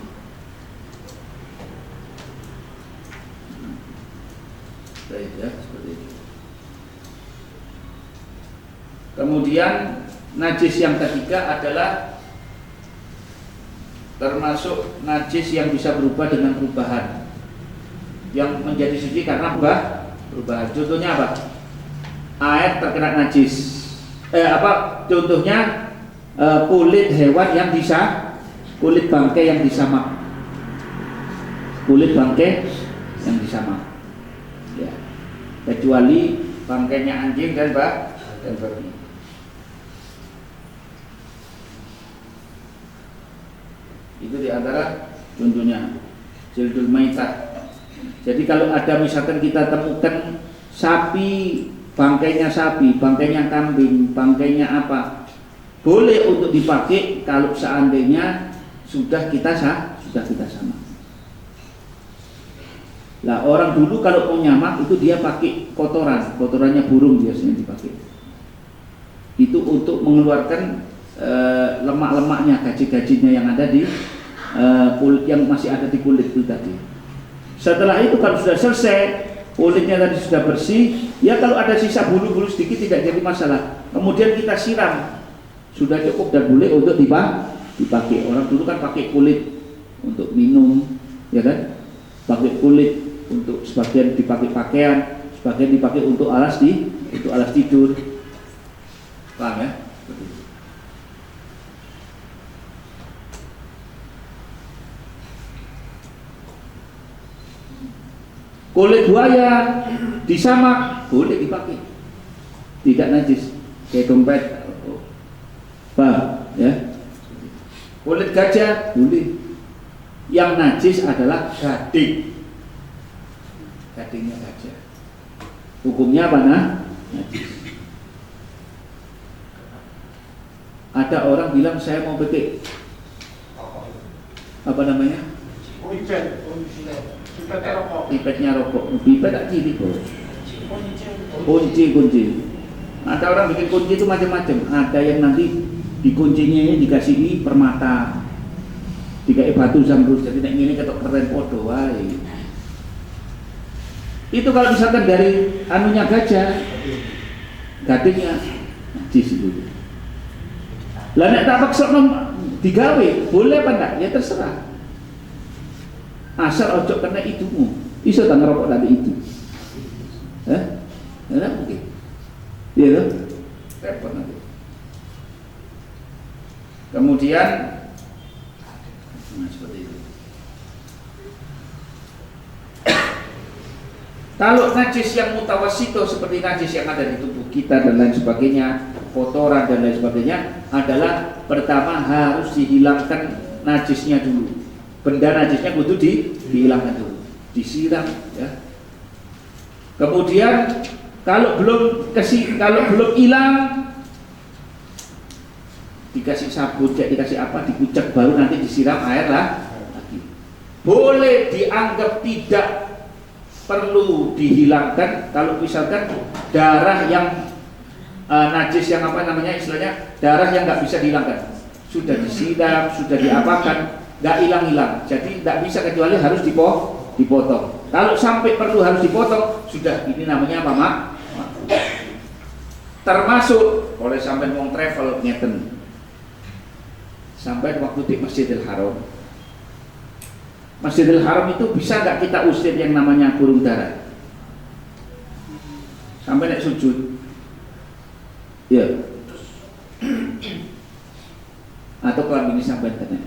Speaker 1: Baik, ya, seperti itu. Kemudian najis yang ketiga adalah termasuk najis yang bisa berubah dengan perubahan, yang menjadi suci karena perubahan. Contohnya apa? Air terkena najis. Contohnya kulit hewan yang kulit bangkai yang disamak. Kulit bangkai yang disamak. Ya. Kecuali bangkainya anjing dan babi. Itu diantara contohnya jildul maitah. Jadi kalau ada misalkan kita temukan sapi, bangkainya sapi, bangkainya kambing, bangkainya apa, boleh untuk dipakai kalau seandainya sudah kita sama. Lah orang dulu kalau mau nyamak itu dia pakai kotorannya burung biasanya dipakai. Itu untuk mengeluarkan lemak-lemaknya, gaji-gajinya yang ada di kulit, yang masih ada di kulit itu tadi. Setelah itu kalau sudah selesai, kulitnya tadi sudah bersih, ya kalau ada sisa bulu-bulu sedikit tidak jadi masalah. Kemudian kita siram, sudah cukup dan boleh untuk dipakai. Orang dulu kan pakai kulit untuk minum, ya kan? Pakai kulit untuk sebagian dipakai pakaian, sebagian dipakai untuk alas tidur. Paham ya? Kulit buaya disamak boleh dipakai, tidak najis, kayak dompet. Paham ya? Kulit gajah boleh. Yang najis adalah gadingnya gajah. Hukumnya apa? Najis. Ada orang bilang saya mau pakai apa namanya? Pipetnya rokok. Pipet tak kiri bos. Kunci. Ada orang bikin kunci itu macam-macam. Ada yang nanti dikuncinya dikasih permata, dikasih batu zamrud. Jadi nek ngene ketok keren podo wae. Itu kalau misalkan dari anunya gajah, gadingnya najis itu. Lah nek tak paksa digawe, boleh apa enggak? Ya terserah. Asal ojo kena hidungmu. Iso tak ngerokok dari itu. Enggak mungkin. Iya toh? Repot nanti. Kemudian seperti itu. Kalau najis yang mutawasito seperti najis yang ada di tubuh kita dan lain sebagainya, kotoran dan lain sebagainya, adalah pertama harus dihilangkan najisnya dulu. Benda najisnya kudu dihilangkan dulu, disiram ya. Kemudian kalau belum hilang, dikasih sabun, dikasih apa, dikucek, baru nanti disiram air lagi. Boleh dianggap tidak perlu dihilangkan kalau misalkan darah yang najis yang apa namanya istilahnya, darah yang nggak bisa dihilangkan, sudah disiram, sudah diapakan, nggak hilang-hilang, jadi nggak bisa kecuali harus dipotong. Kalau sampai perlu harus dipotong, sudah ini namanya apa mak? Termasuk oleh sampai mau travel ngeten, sampai waktu di Masjidil Haram. Masjidil Haram itu bisa nggak kita usir yang namanya burung dara? Sampai naik sujud, ya, atau kelam ini sampai tanya.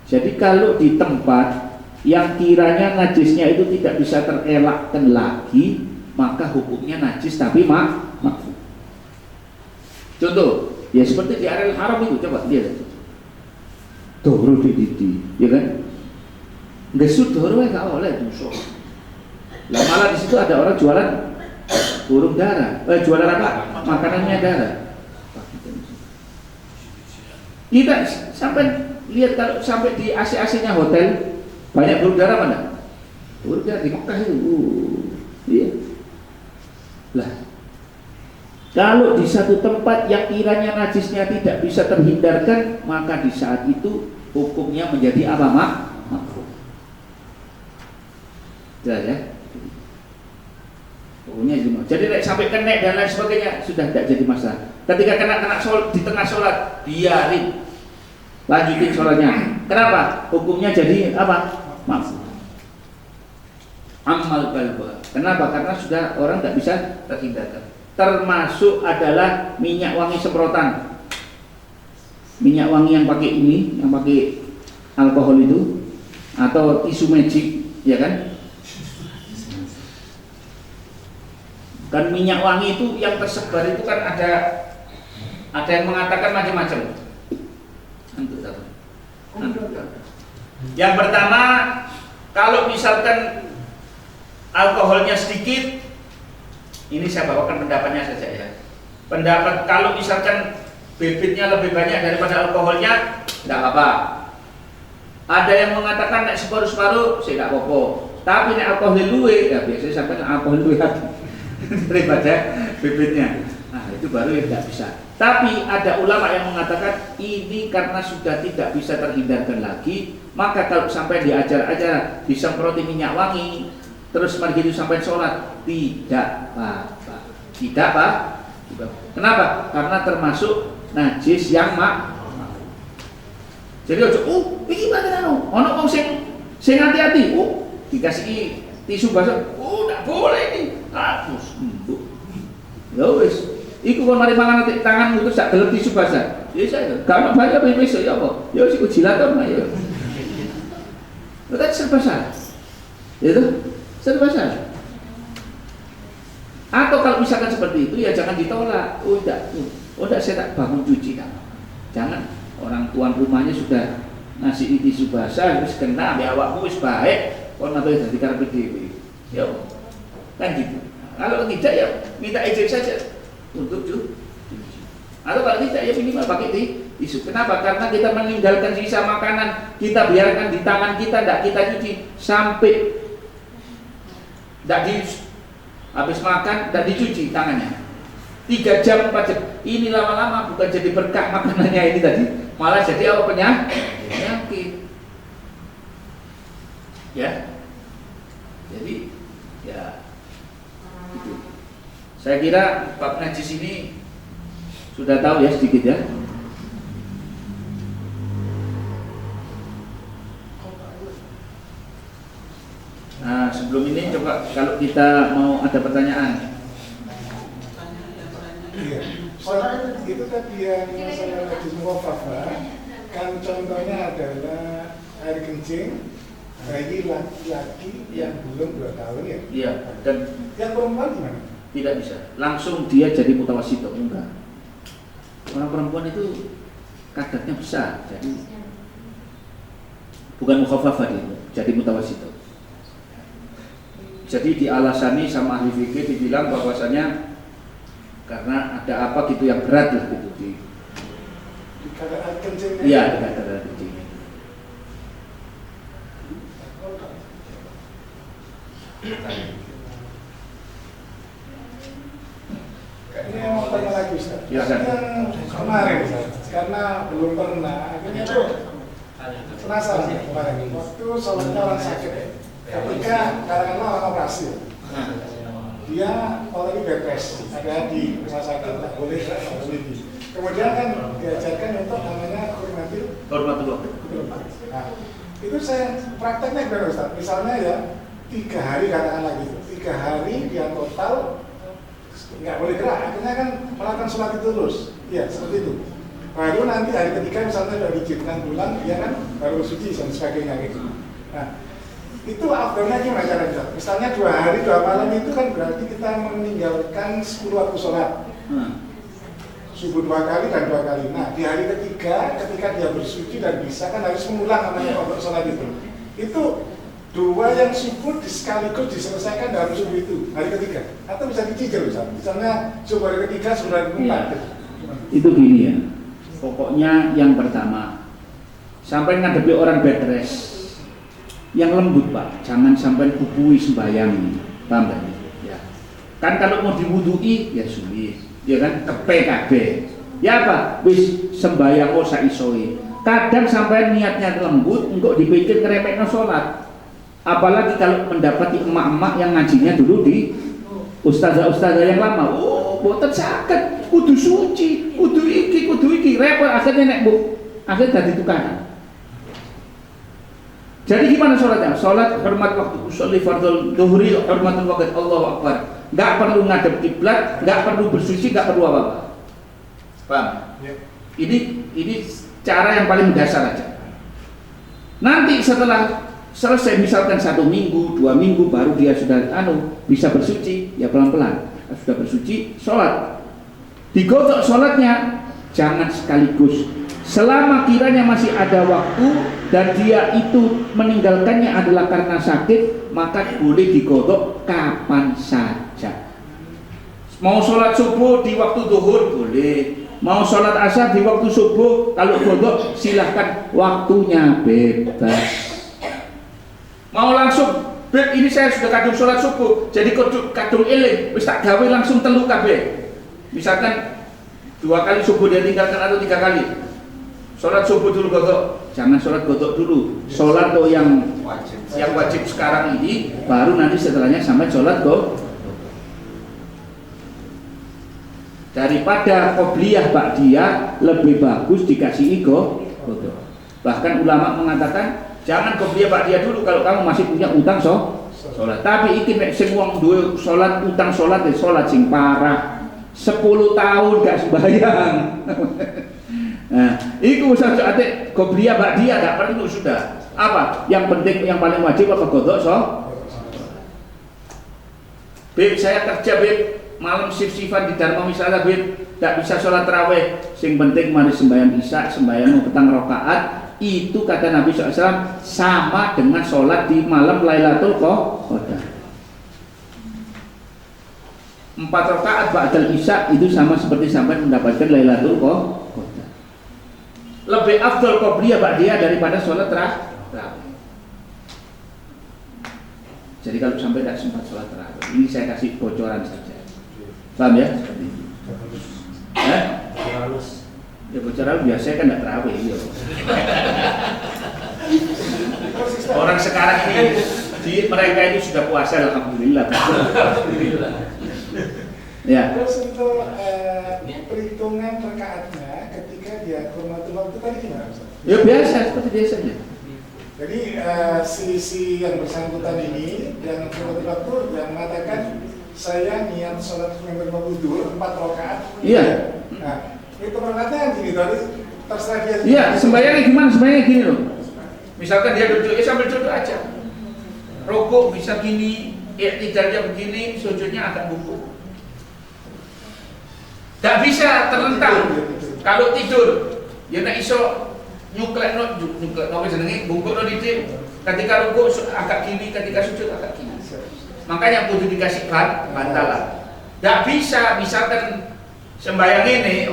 Speaker 1: Jadi kalau di tempat yang kiranya najisnya itu tidak bisa terelakkan lagi, maka hukumnya najis tapi makruh. Contoh, ya seperti di area haram itu, coba lihat. Doro di, ya kan? Gesut doro nggak oleh dosa. Lah malah di situ ada orang jualan burung dara, jualan apa? Makanannya dara. Kita sampai lihat kalau sampai di AC-AC-nya hotel banyak burung dara mana? Burung dara di Mekah itu. Iya. Lah, kalau di satu tempat yang kiranya najisnya tidak bisa terhindarkan, maka di saat itu hukumnya menjadi apa makruh. Jelas ya? Hukumnya jadi sampai kena dan lain sebagainya sudah tidak jadi masalah. Ketika kena sholat di tengah sholat, biarin, lanjutin sholatnya. Kenapa? Hukumnya jadi apa? Makruh. Amal balba. Kenapa? Karena sudah orang tidak bisa terhindarkan. Termasuk adalah minyak wangi semprotan. Minyak wangi yang pakai ini, yang pakai alkohol itu, atau tisu magic, ya kan? Kan minyak wangi itu yang tersebar itu kan ada yang mengatakan macam-macam. Yang pertama, kalau misalkan alkoholnya sedikit, ini saya bawakan pendapatnya saja ya. Pendapat kalau misalkan bibitnya lebih banyak daripada alkoholnya, tidak apa-apa. Ada yang mengatakan naik separuh-separuh, saya tidak apa-apa. Tapi nek alkohol luwe, ya biasanya sampai alkohol luwe daripada bibitnya. Nah itu baru yang tidak bisa. Tapi ada ulama yang mengatakan ini karena sudah tidak bisa terhindarkan lagi, maka kalau sampai di acara-acara disemproti minyak wangi, terus begitu sampai sholat, tidak apa-apa. Tidak apa? Kenapa? Karena termasuk najis yang jadi ojo, ini bagaimana? Ono wong sing hati-hati, dikasih tisu basah, nggak boleh nih, hapus. Ya wis, iku kon mari mangan nanti tanganmu terus sak gelem tisu basah. Ya saya, kalau banyak besok ya apa? Ya wis iku jilaton ya. Berarti serba salah. Itu serba salah. Atau kalau misalkan seperti itu ya jangan ditolak. Enggak saya tak bangun cuci kan. Jangan, orang tuan rumahnya sudah ngasih tisu basah wis kena ya awakmu wis baik kon nabe dadi karepe dhewe. Ya kan gitu. Kalau tidak ya minta izin saja untuk cuci. Atau kalau tidak ya minimal pakai tisu. Kenapa? Karena kita meninggalkan sisa makanan, kita biarkan di tangan kita, tidak kita cuci sampai tidak habis makan, tidak dicuci tangannya 3 jam, 4 jam. Ini lama-lama bukan jadi berkah makanannya ini tadi, malah jadi apa? Penyakit. Ya. Jadi ya gitu. Saya kira bab najis ini sudah tahu ya sedikit ya. Nah sebelum ini coba kalau kita mau ada pertanyaan.
Speaker 4: Iya, soalnya itu tadi yang masalah najis mukhafafah kan contohnya adalah air kencing bayi laki-laki yang belum 2 tahun ya.
Speaker 1: Iya. Dan
Speaker 4: yang perempuan gimana?
Speaker 1: tidak bisa langsung dia jadi mutawasito, enggak. Orang perempuan itu kadarnya besar, jadi bukan mukhafafah itu, jadi mutawasito. Jadi dialasani sama ahli fikih dibilang bahwasanya karena ada apa gitu yang berat lah gitu di
Speaker 4: kadar air kencingnya.
Speaker 1: Iya, di kadar air kencing.
Speaker 4: Ini yang mau tanya lagi Ustaz.
Speaker 1: Ya, kan.
Speaker 4: Yang kemarin Ustaz, karena belum pernah, akhirnya tuh penasaran kemarin. Waktu soalnya orang sakit, ketika katakanlah orang operasi, dia already bed rest, ada di rumah sakit, tak boleh di. Kemudian kan diajarkan untuk namanya
Speaker 1: Hormatul waktu.
Speaker 4: Nah, itu saya prakteknya gimana Ustaz? Misalnya ya 3 hari katakanlah gitu, 3 hari dia total nggak boleh gerak, akhirnya kan melakukan sholat itu terus, ya seperti itu. Baru nanti hari ketiga misalnya sudah diizinkan pulang, dia kan baru suci dan sebagainya gitu. Nah, itu afdolnya gimana caranya? Misalnya 2 hari 2 malam itu kan berarti kita meninggalkan 10 waktu sholat. Subuh 2 kali dan 2 kali. Nah, di hari ketiga ketika dia bersuci dan bisa kan harus mengulang namanya untuk sholat itu. Itu 2 yang subuh sekaligus diselesaikan dalam subuh itu hari ketiga, atau bisa dicicil misalnya subuh hari ketiga subuh hari keempat.
Speaker 1: Ya. Itu gini ya, pokoknya yang pertama sampai ngadepi orang bed rest yang lembut Pak, jangan sampai kubui sembahyang ini, paham gak? Ya. Kan kalau mau diwudui ya sulit, ya kan PKB. Ya apa? Wis sembahyang saisoi. Kadang sampai niatnya lembut, enggak dipikir ngeremehno sholat. Apalagi kalau mendapati emak-emak yang ngajinya dulu di ustazah-ustazah yang lama. Boten sakit, kudu suci, kudu iki, repot akhirnya nek Bu. Akhirnya jadi tukaran. Jadi gimana sholatnya? Sholat hormat waktu usolli fardhu dhuhri hormatul waqt Allahu Akbar. Enggak perlu ngadep kiblat, enggak perlu bersuci, enggak perlu apa-apa. Paham?
Speaker 4: Ya.
Speaker 1: Ini cara yang paling dasar aja. Nanti setelah selesai misalkan 1 minggu, 2 minggu baru dia sudah bisa bersuci, ya pelan-pelan. Sudah bersuci, sholat. Digodok sholatnya, jangan sekaligus. Selama kiranya masih ada waktu dan dia itu meninggalkannya adalah karena sakit, maka boleh digodok kapan saja. Mau sholat subuh di waktu zuhur boleh, mau sholat asar di waktu subuh, kalau godok silahkan, waktunya bebas. Mau langsung Beb, ini saya sudah kadung sholat subuh, jadi kadung eling, wis tak gawe langsung telu kabeh. Misalkan 2 kali subuh dia tinggalkan atau 3 kali. Sholat subuh dulu godok, jangan sholat godok dulu. Sholat tuh yang wajib sekarang ini, baru nanti setelahnya sampai sholat godok. Daripada qobliyah ba'diyah lebih bagus dikasih godok. Bahkan ulama mengatakan jangan qobliyah ba'diyah dulu kalau kamu masih punya utang sholat. Tapi iki nek sing wong duwe sholat utang sholat sing parah 10 tahun gak sembahyang. Nah, iku saate qobliyah ba'diyah gak perlu sudah. Apa? Yang penting yang paling wajib apa godok Beb, saya kerja beb, malam shift-shiftan di Dharma Wisata beb, gak bisa sholat tarawih. Sing penting mari sembahyang isya, sembahyang petang rakaat. Itu kata Nabi SAW sama dengan sholat di malam Lailatul Qadar. 4 rakaat ba'dal isya itu sama seperti sampai mendapatkan Lailatul Qadar. Lebih afdal qobliyah ba'diyah daripada sholat tarawih. Jadi kalau sampai tidak sempat sholat tarawih, ini saya kasih bocoran saja. Paham ya? Ya bocoran biasanya kan tidak tarawih. Orang sekarang ini mereka itu sudah puasa, alhamdulillah. Ya.
Speaker 4: Terus untuk perhitungan rakaatnya ketika dia qurmatul waktu tadi gimana Ustaz?
Speaker 1: Ya biasa, seperti biasanya.
Speaker 4: Jadi si yang bersangkutan ini yang qurmatul waktu yang mengatakan saya niat sholat yang berwudu 4 rakaat.
Speaker 1: Iya.
Speaker 4: Nah, itu rakaatnya gini tadi terserah dia.
Speaker 1: Iya, sembahyangnya gimana? Sembahyangnya gini loh. Misalkan dia duduk, ya sambil duduk aja. Rukuk bisa gini, i'tidalnya begini, sujudnya agak bungkuk. Gak bisa terlentang. Kalau tidur, ya nak iso nyuklek no jenenge bungkuk no didik. Ketika rukuk agak gini, ketika sujud agak gini. Makanya kudu dikasih bantalan. Gak bisa, misalkan sembahyang ini,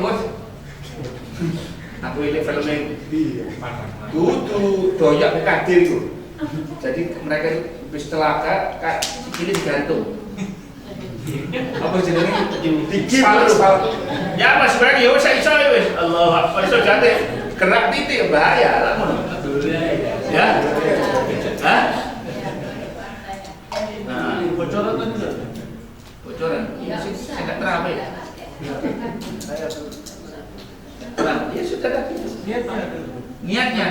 Speaker 1: aku ini filmnya kudu doyak kadir itu. Jadi mereka itu habis telaga, sikile digantung. Apa jenenge? Dikipal. Ya Mas Bang, yo saya iso ya wis. Allah, iso jate gerak titik bahaya lah ngono. Ya. Hah? Nah, bocoran kan. Bocoran. Ini sih enggak terawih. Nah, ya sudah tadi. Niatnya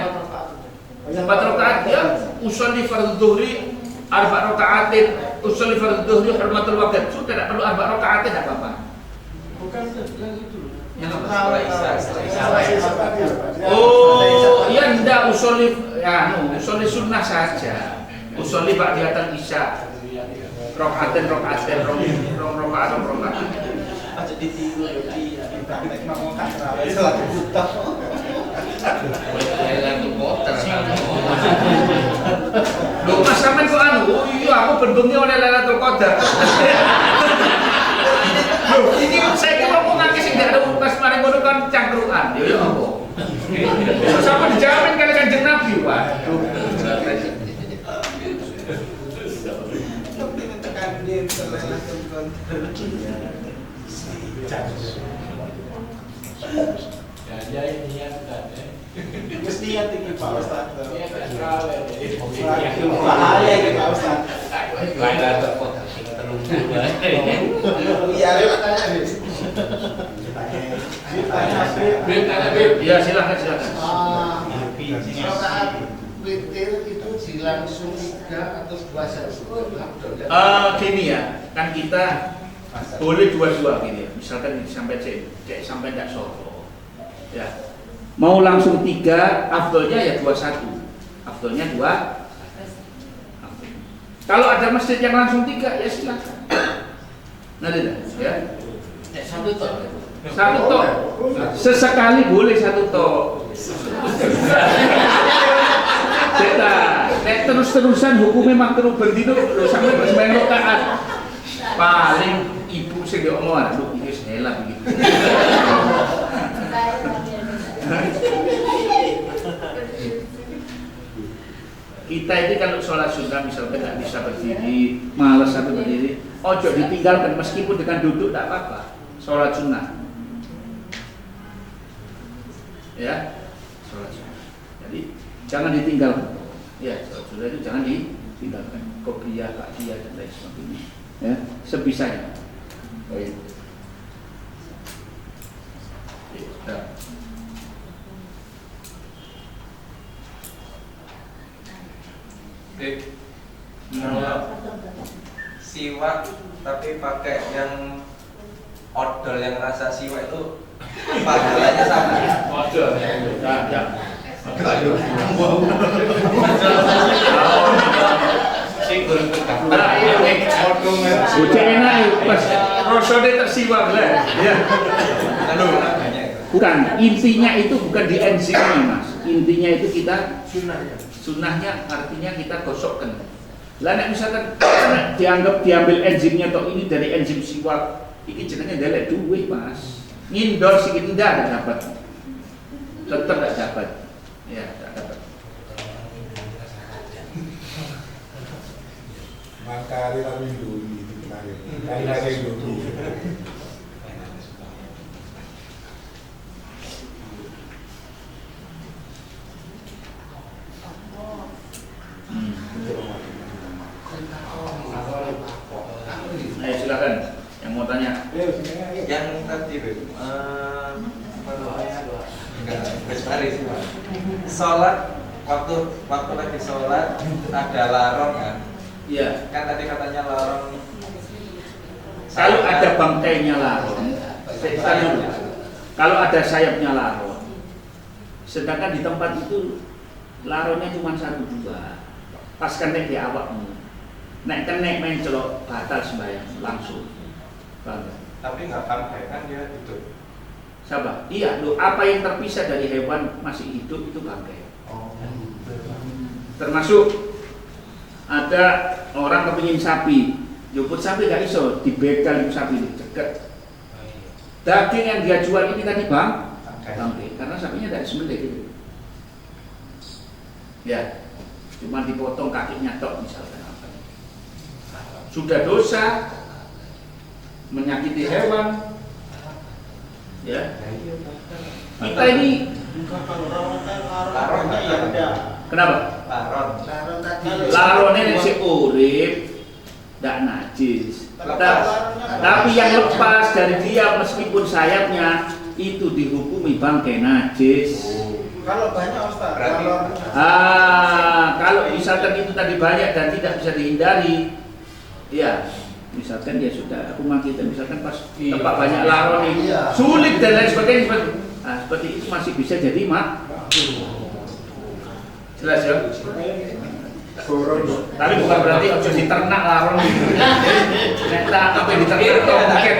Speaker 1: 4 rakaat ya usolli fardhu dhuhri 4 rakaatin usolli fardhu dhuhri hurmatul waqt. Sudah tidak perlu 4 rakaatin tidak apa-apa.
Speaker 2: Bukan itu.
Speaker 1: Yang apa?
Speaker 4: Isya.
Speaker 1: Oh, iya tidak usolli usolli sunnah saja. Usolli ba'datal isya. Rakaatin rong rakaat.
Speaker 3: Aja ditiru di praktek mau kan salat buta.
Speaker 1: Loh Mas sampean kok anu? Oh iya aku benbengi oleh Lailatul Qadar. Loh ini saya kira mau ngake sing ndak ada pas mari ngono kan cangkruan. Ya apa? Sama dijamin kali Kanjeng Nabi, waduh.
Speaker 3: Tekan dia Lailatul Qadar.
Speaker 5: Ya niat kan.
Speaker 3: Mesti niat iki Pak Ustaz.
Speaker 5: Niat terawih.
Speaker 3: Bahaya iki Pak Ustaz.
Speaker 5: Lailatul Qadar telung
Speaker 3: Iya,
Speaker 1: Ya silakan.
Speaker 6: Rakaat witir itu langsung 3 atau 2
Speaker 1: Gini ya, kan kita boleh dua-dua gini ya. Misalkan sampai cek sampai tidak solo. Ya. Mau langsung 3, afdolnya ya 21. Afdolnya 2. Kalau ada masjid yang langsung 3 ya silakan. Nah, ya.
Speaker 6: Satu tok.
Speaker 1: Sesekali boleh 1 tok. Kita nek terus-terusan hukumnya makruh bendino lho sampai sembahyang rakaat. Paling ibu sing ngomong lho iki wis helah iki. Kita ini kalau sholat sunnah misalkan nggak bisa berdiri, malas atau berdiri, ojo ditinggalkan meskipun dengan duduk tidak apa-apa. Sholat sunnah, ya, sholat sunnah. Jadi jangan ditinggalkan. Ya, sholat sunnah itu jangan ditinggalkan. Qobliyah, ba'diyah dan lain sebagainya. Ya, sebisanya. Baik. Ya.
Speaker 3: Kalau siwak tapi pakai yang odol yang rasa siwak itu pahalanya sama.
Speaker 1: Odol, ya. Nah, ini bocah enak pas rasanya tersiwak lah. Ya. Bukan, intinya itu bukan di enzimnya mas. Intinya itu kita sunnahnya artinya kita gosokkan. Lah nek misalkan dianggap diambil enzimnya toh ini dari enzim siwak, ini jenenge delek duwe mas. Ngindor sedikit enggak dapat. Tetap enggak dapat. Ya, enggak dapat.
Speaker 4: Maka hari kami dulu itu kemarin. Kali lagi dulu.
Speaker 1: Ayo silakan yang mau tanya.
Speaker 3: Yang tadi Bestari sih Pak. Sholat waktu lagi sholat ada larong kan?
Speaker 1: Iya.
Speaker 3: Kan tadi katanya larong.
Speaker 1: Kalau ada bangkainya larong, kalau ada sayapnya larong, sedangkan di tempat itu larongnya cuma 1-2, pas kena di awakmu, nek kena main celok batal sembahyang langsung.
Speaker 3: Tapi nggak bangkai kan dia hidup.
Speaker 1: Sabar. Iya, loh, apa yang terpisah dari hewan masih hidup itu bangkai. Termasuk ada orang kepingin sapi, jemput sapi gak iso, dibegal sapi dicegat. Daging yang dia jual ini tadi bangkai, karena sapinya tidak disembelih gitu. Ya, cuma dipotong kakinya tok misalkan apa. Sudah dosa menyakiti hewan. Ya. Kita ini kenapa? Laronnya si urip tidak najis. Tapi yang lepas dari dia meskipun sayapnya itu dihukumi bangkai najis.
Speaker 2: Kalau banyak Ustaz,
Speaker 1: Kalau misalkan itu tadi banyak dan tidak bisa dihindari, ya misalkan dia sudah aku kita misalkan pas tempat banyak laron ini sulit dan lain sebagainya, seperti itu masih bisa jadi jelas ya. Tapi bukan berarti harus diternak laron gitu. Nek tak apa diternak atau pakai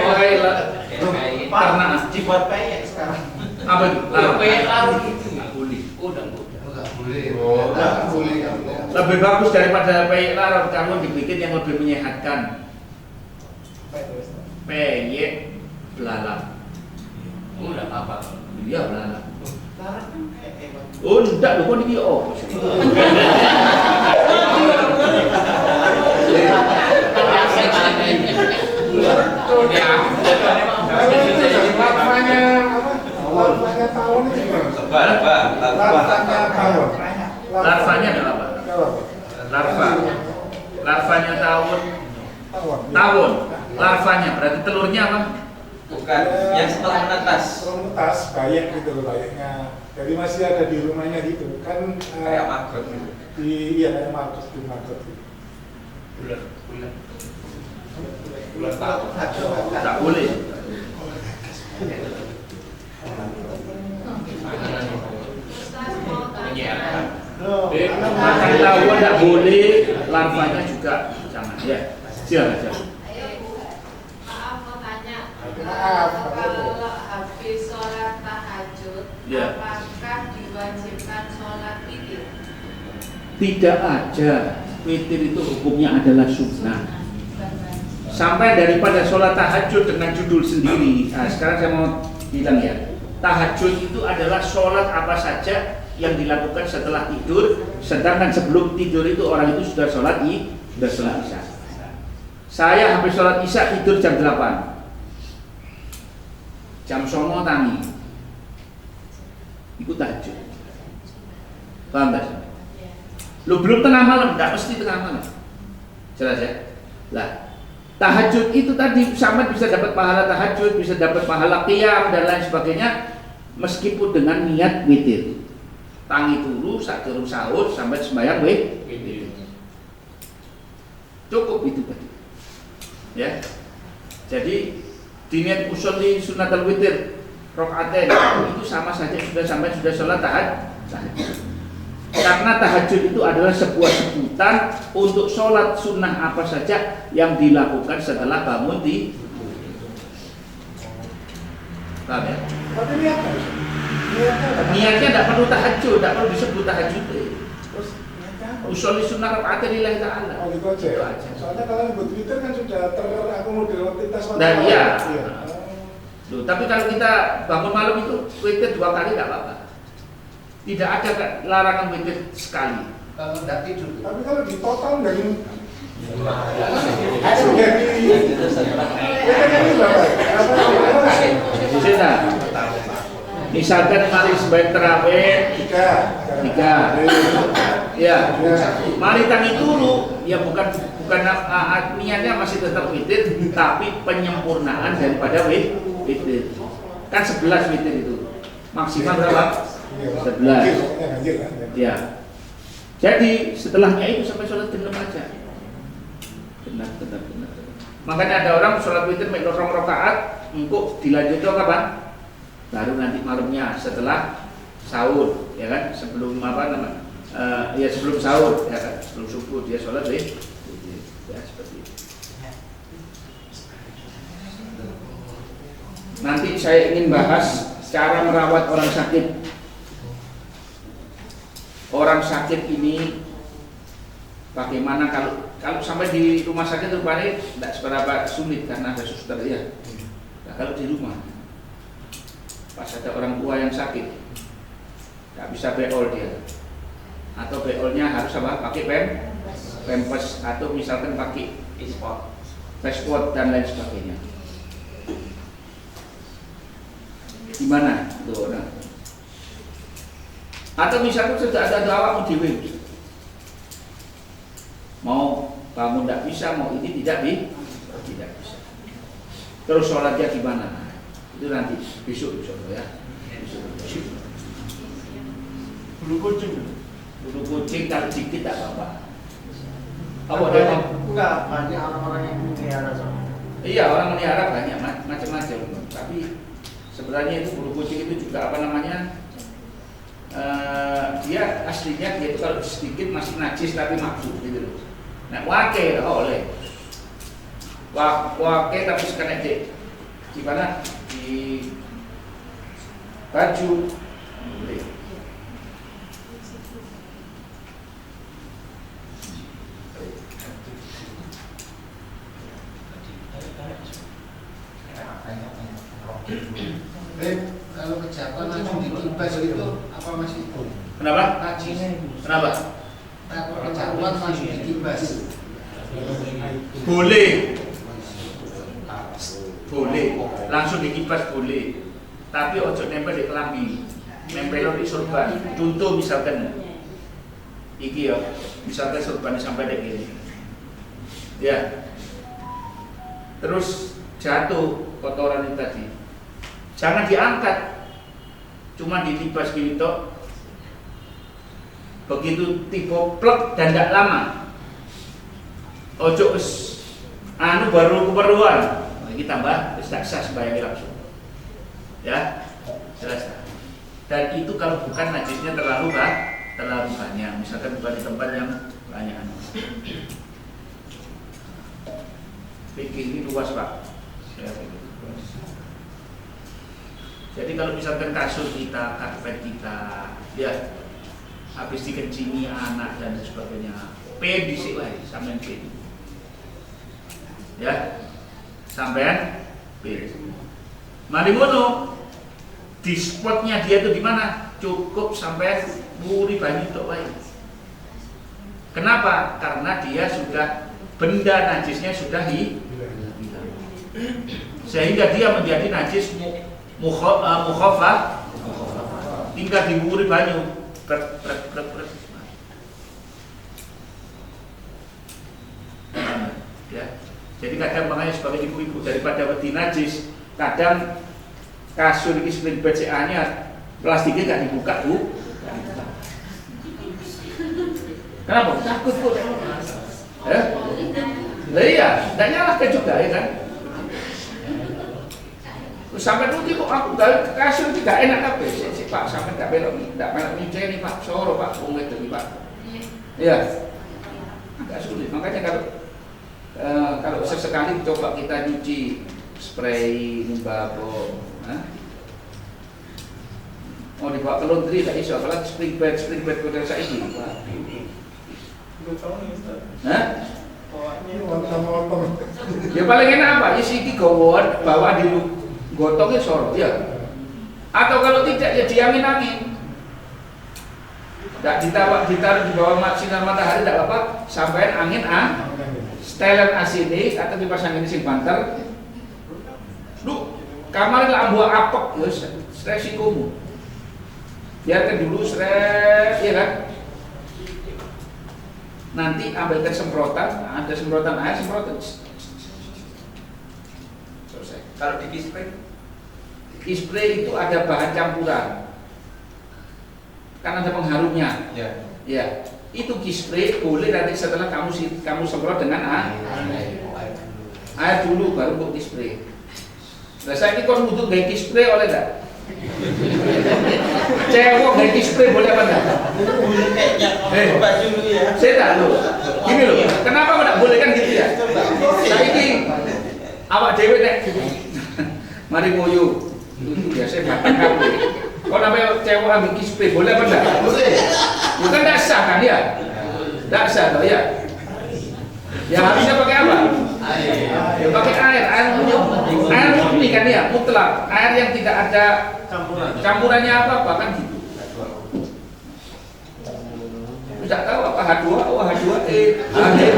Speaker 1: ternak
Speaker 2: dibuat peyek sekarang.
Speaker 1: apa itu?
Speaker 6: Peyek laron
Speaker 1: itu nggak boleh.
Speaker 6: Nggak boleh.
Speaker 1: Lebih bagus daripada peyek laron kamu dibikin yang lebih menyehatkan. Peyek belalang.
Speaker 6: Enggak apa-apa.
Speaker 1: Iya belalang.
Speaker 2: Larang kan kayak hewan.
Speaker 1: Oh enggak loh, kok ini oh.
Speaker 4: Larvanya tawon itu gimana? Larvanya tawon.
Speaker 1: Larvanya adalah apa? Larva. Larvanya tawon. Tawon. Larvanya berarti telurnya apa?
Speaker 3: Bukan, yang setelah menetas.
Speaker 4: Menetas, bayek gitu loh bayeknya. Jadi masih ada di rumahnya gitu kan.
Speaker 3: Kayak maggot gitu.
Speaker 4: Iya kayak maggot gitu.
Speaker 3: Bulan tahu.
Speaker 1: Tak boleh.
Speaker 6: Menyehatkan.
Speaker 1: Makan tawon tidak boleh, larvanya juga jangan ya. Silakan.
Speaker 7: Maaf mau tanya,
Speaker 4: Maaf,
Speaker 7: kalau habis sholat tahajud,
Speaker 1: Ya.
Speaker 7: apakah diwajibkan sholat witir?
Speaker 1: Tidak ada. Witir itu hukumnya adalah sunnah. Sampai daripada sholat tahajud dengan judul sendiri. Nah, sekarang saya mau bilang ya, tahajud itu adalah sholat apa saja yang dilakukan setelah tidur, sedangkan sebelum tidur itu orang itu sudah sholat isya. Saya habis sholat isya tidur jam 8, jam 09.00 tangi, itu tahajud. Paham tak? Lu belum tengah malam, tidak mesti tengah malam. Jelas ya? Lah, tahajud itu tadi sama bisa dapat pahala tahajud, bisa dapat pahala qiyam dan lain sebagainya, meskipun dengan niat witir. Tangi dulu saat turun sahur sampai sembahyang witir. Cukup itu tadi. Ya. Jadi diniat usolli sunnatul witir rakaatain itu sama saja sudah sholat tahajud. Karena tahajud itu adalah sebuah sebutan untuk sholat sunnah apa saja yang dilakukan setelah bangun di. Paham ya?
Speaker 4: Tapi
Speaker 1: Niatnya tidak perlu tahajud, tidak perlu disebut tahajud.
Speaker 4: Terus niatnya apa?
Speaker 1: Usolli sunnah rakaatain lillahi ta'ala.
Speaker 4: Oh gitu aja ya? Soalnya kalau yang Twitter kan sudah terakomodir aktivitas
Speaker 1: Nah, iya.
Speaker 4: Iya.
Speaker 1: Loh, tapi kalau kita bangun malam itu witir 2 kali tidak apa-apa. Tidak ada larangan witir sekali.
Speaker 3: Kalau tidak tidur.
Speaker 4: Tapi kalau di total dari
Speaker 1: Bisa. Misalkan mari sembahyang tarawih 3. Ya. Mari tangi dulu. Ya bukan niatnya masih tetap witir, tapi penyempurnaan daripada witir. Kan 11 witir itu. Maksimal berapa? 11. Ya. Jadi setelahnya itu sampai sholat genep aja. Benar. Makanya ada orang sholat witir mek 2 rakaat, engko dilanjut kapan? Baru nanti malamnya setelah sahur, ya kan? Sebelum sebelum sahur, ya kan? Sebelum subuh dia sholat witir. Ya seperti itu. Nanti saya ingin bahas cara merawat orang sakit. Orang sakit ini bagaimana kalau sampai di rumah sakit rupanya tidak seberapa sulit karena ada suster ya. Nah, kalau di rumah pas ada orang tua yang sakit nggak bisa beol dia, atau beolnya harus pakai pempes atau misalkan pakai pasport dan lain sebagainya. Gimana tuh orang? Atau misalkan sudah ada awakmu dhewe. Mau bangun tidak bisa, mau ini tidak bisa. Terus sholatnya gimana? Itu nanti besok ya. Besok. Bulu kucing kalau dikit tak apa-apa. Apa dia?
Speaker 3: Enggak, banyak orang-orang yang melihara sama.
Speaker 1: Iya, orang melihara banyak macam-macam. Tapi sebenarnya itu bulu kucing itu juga dia aslinya dia itu kalau sedikit masih najis tapi makruh gitu loh. Nah, wake oleh. Wake tapi sekena di mana? Di baju boleh.
Speaker 3: Kalau kejahatan langsung dikibas itu apa masih boleh?
Speaker 1: Kenapa?
Speaker 3: Najis.
Speaker 1: Kenapa?
Speaker 3: Kalau kejahatan langsung dikibas.
Speaker 1: Boleh. Langsung dikibas boleh. Tapi ojo nempel di kelambi. Nempel di sorban. Contoh misalkan iki ya, misalkan sorban sampai di gini. Ya. Terus jatuh kotoran itu tadi. Jangan diangkat. Cuma dilibas gini toh. Begitu tiba plek dan tidak lama. Ojo baru keperluan. Ini tambah tak sah sembahyang langsung. Ya, jelas. Dan itu kalau bukan najisnya terlalu banyak. Misalkan bukan di tempat yang banyak. Fikih ini luas Pak. Jadi kalau misalkan kasur kita, karpet kita, ya habis dikencingi anak dan sebagainya, dhisik wae sampean ya, sampean mari ngono di spotnya dia itu di mana? Cukup sampai muri banyu tok wae. Kenapa? Karena dia sudah benda najisnya sudah hilang. Sehingga dia menjadi najis mukhafaf, tinggal diburi banyu. Ya. Jadi kadang makanya sebagai ibu-ibu daripada wedi najis, kadang kasur ini spring bed anyar, plastiknya gak dibuka Bu. Kenapa? Takut Bu. Lah iya, tidak nyalahkan juga ya kan. Sampai dulu kok aku kasur tidak enak apa? Si Pak sampai tidak belok ini Pak, soro Pak, bunga itu Pak. Iya, agak sulit. Makanya kalau sesekali coba kita nyuci spray limbabo, mau dibawa ke laundry tidak iso, apalagi spring bed hotel saya ini. Ya paling enak apa? Ya siki gowon bawa di gotongnya soro, ya. Atau kalau tidak ya diangin-angin. Tidak ditaruh di bawah sinar matahari tidak apa, sampai angin setelan asinik atau kipas angin sing banter. Lu kamar lambu apek ya resikomu. Biarkan dulu seret, ya kan? Nanti ambilkan semprotan, ada semprotan air, semprotan. Selesai.
Speaker 3: Kalau di spray
Speaker 1: Spray itu ada bahan campuran, kan ada pengharumnya.
Speaker 3: ya.
Speaker 1: Ya, itu spray boleh nanti setelah kamu semprot dengan air dulu baru untuk spray. Nah saya ini kon butuh gaya spray oleh enggak? Cewek gaya spray boleh apa enggak?
Speaker 2: Baju dulu ya.
Speaker 1: Saya tak loh. Gini loh, kenapa enggak boleh kan gitu ya? Saya ini awak dewe nek mari ngoyo. Itu biasa batang kamu. Kok namanya cewek ambil spray boleh apa enggak?
Speaker 2: Boleh.
Speaker 1: Bukan tidak sah kan ya? Tidak sah toh ya? Ya harusnya pakai apa? Ya pakai air murni kan ya, mutlak. Air yang tidak ada campurannya apa kan gitu. Tidak tahu apa H2O, H2E,
Speaker 2: Amin.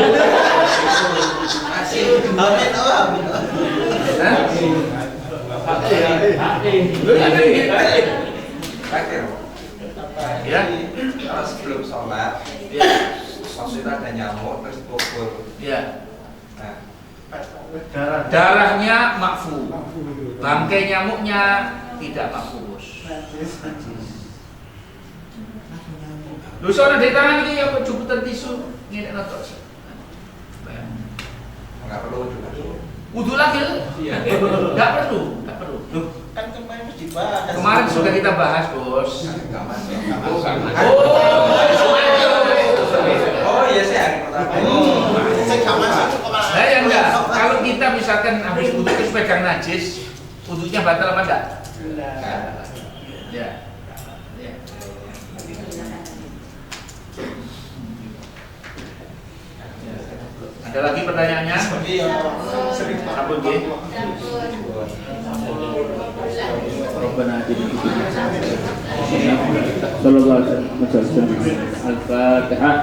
Speaker 1: Ya.
Speaker 3: Kalau sebelum sholat,
Speaker 1: Ya.
Speaker 3: maksudnya ada nyamuk terus pukul.
Speaker 1: Ya.
Speaker 3: Nah,
Speaker 1: Darahnya makfu, bangkai nyamuknya tidak makfus. Lu soalnya di tangan ini apa cubutan tisu ini nonton.
Speaker 3: nggak perlu juga.
Speaker 1: Wudu lagi lu? Nggak perlu.
Speaker 2: Loh, kan kemarin harus dibahas.
Speaker 1: Kemarin sudah kita bahas bos.
Speaker 3: Nggak masuk.
Speaker 1: Oh
Speaker 3: iya sih hari pertama.
Speaker 2: Saya nggak masuk kemana?
Speaker 1: Nah ya enggak. Kalau kita misalkan habis wudu terus pegang najis, wudunya batal apa enggak? Ya. Ya. Ada lagi pertanyaannya?
Speaker 2: Iya. Sering
Speaker 1: Ampun nggih. Rabbana atina fid dunya hasanah. Sallallahu alaihi wasallam. Al-Fatihah.